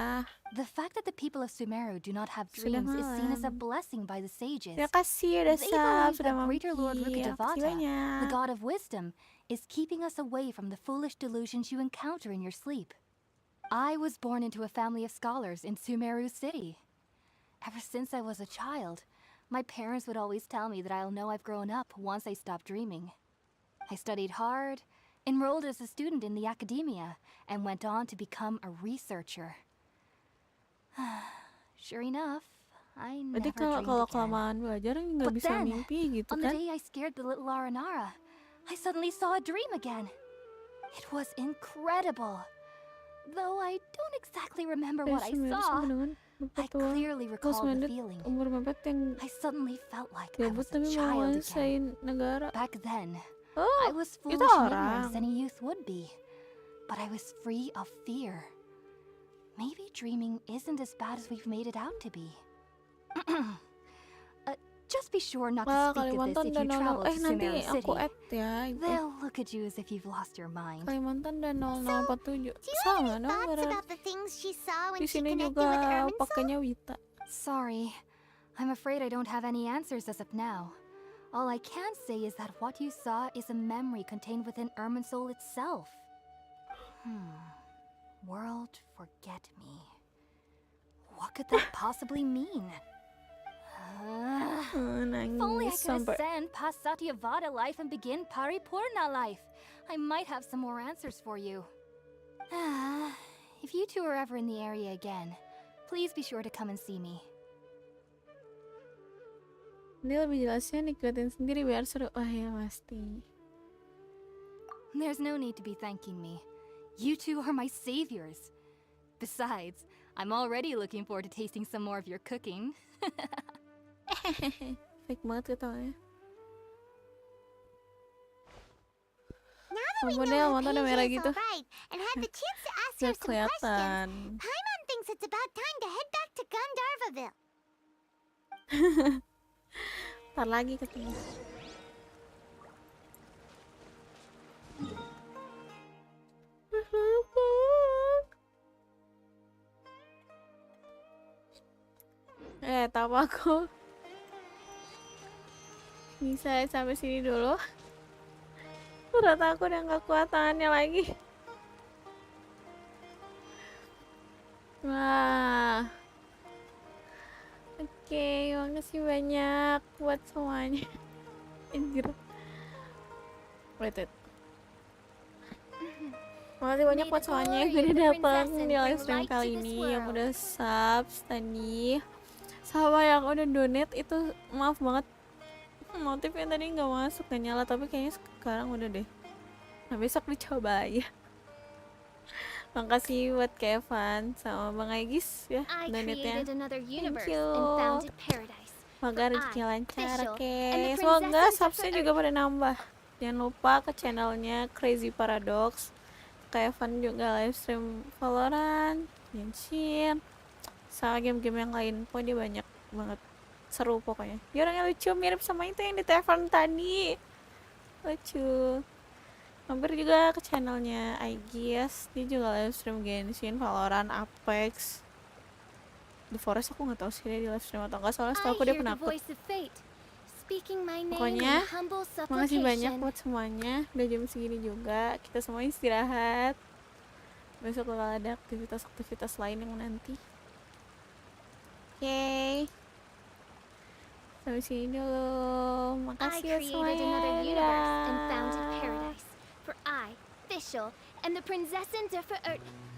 The fact that the people of Sumeru do not have Sudah dreams is seen as a malam. blessing by the sages. Terima kasih udah They sub, believe sudah that Greater Lord mampir. Makasih Rukkhadevata, banyak. the god of wisdom, is keeping us away from the foolish delusions you encounter in your sleep. I was born into a family of scholars in Sumeru City. Ever since I was a child, my parents would always tell me that I'll know I've grown up once I stop dreaming. I studied hard, enrolled as a student in the academia, and went on to become a researcher. Sure enough, I never Berarti dreamed kalau again. kelamaan belajar nggak But bisa then, mimpi gitu on the kan? day I scared the little Aranara, I suddenly saw a dream again. It was incredible. Though I don't exactly remember what I Semeru saw, sama dengan I Bapak tua. clearly Kelas recall the Mandat feeling. umur mepet yang I suddenly felt like I gabut was a tapi mau child again. nguasain negara. Back then, Oh, I was itu foolish and ignorant orang. as any youth would be. But I was free of fear. Maybe dreaming isn't as bad as we've made it out to be. Just be sure not to Wah, speak of this Kalimantan if dan you travel to nanti Sumeru aku City. add ya. They'll look at you as if you've lost your mind. Kalimantan dan 0047 Do you sama have any dong thoughts berarti. about the things she saw when Di she sini connected with juga Irminsul? pakainya Wita. Sorry, I'm afraid I don't have any answers as of now. All I can say is that what you saw is a memory contained within Irminsul itself. World forget me. What could that possibly mean? If only I Nangis could sampai ascend past Satyavada life and begin Paripurna life. I might have some more answers for you. If you two are ever in the area again, please be sure to come and see me. ini lebih jelasnya nikmatin sendiri biar seru. Wah ya pasti. There's no need to be thanking me. You two are my saviors. Besides, I'm already looking forward to tasting some more of your cooking. Fake banget ketawanya. Now that we Ampun know deh, her mata udah page merah is gitu. alright and had the chance to ask her Gak some questions, kelihatan. Paimon thinks it's about time to head back to Gandharvaville. Ntar lagi ketemu. Tahu aku. Bisa sampai sini dulu. Berat aku udah gak kuat tangannya lagi. Wah. Oke, makasih banyak buat semuanya. Anjir. Wait. Makasih banyak buat semuanya yang udah datang di live stream kali ini, yang udah subs tadi, sama yang udah donate itu maaf banget notifnya tadi nggak masuk, gak nyala, tapi kayaknya sekarang udah deh. Nah besok dicoba ya. Makasih buat Kevin sama Bang Aegis ya donate-nya. Thank you. Semoga rezeki lancar, oke. Semoga subsnya juga pada nambah. Jangan lupa ke channelnya Crazy Paradox. Kevin juga live stream Valorant, Genshin, sama game-game yang lain. Pokoknya dia banyak banget, seru pokoknya. Dia orangnya lucu, mirip sama itu yang di telepon tadi. Lucu. Mampir juga ke channelnya Aegis. Dia juga live stream Genshin, Valorant, Apex. The Forest aku nggak tahu sih dia di live stream atau enggak, soalnya setahu aku dia penakut. Pokoknya makasih banyak buat semuanya. Udah jam segini juga, kita semua istirahat. Besok bakal ada aktivitas-aktivitas lain yang nanti. Oke. Sampai sini dulu. Makasih ya semuanya. For I, Fischl, and the Prinzessin der Verirrten.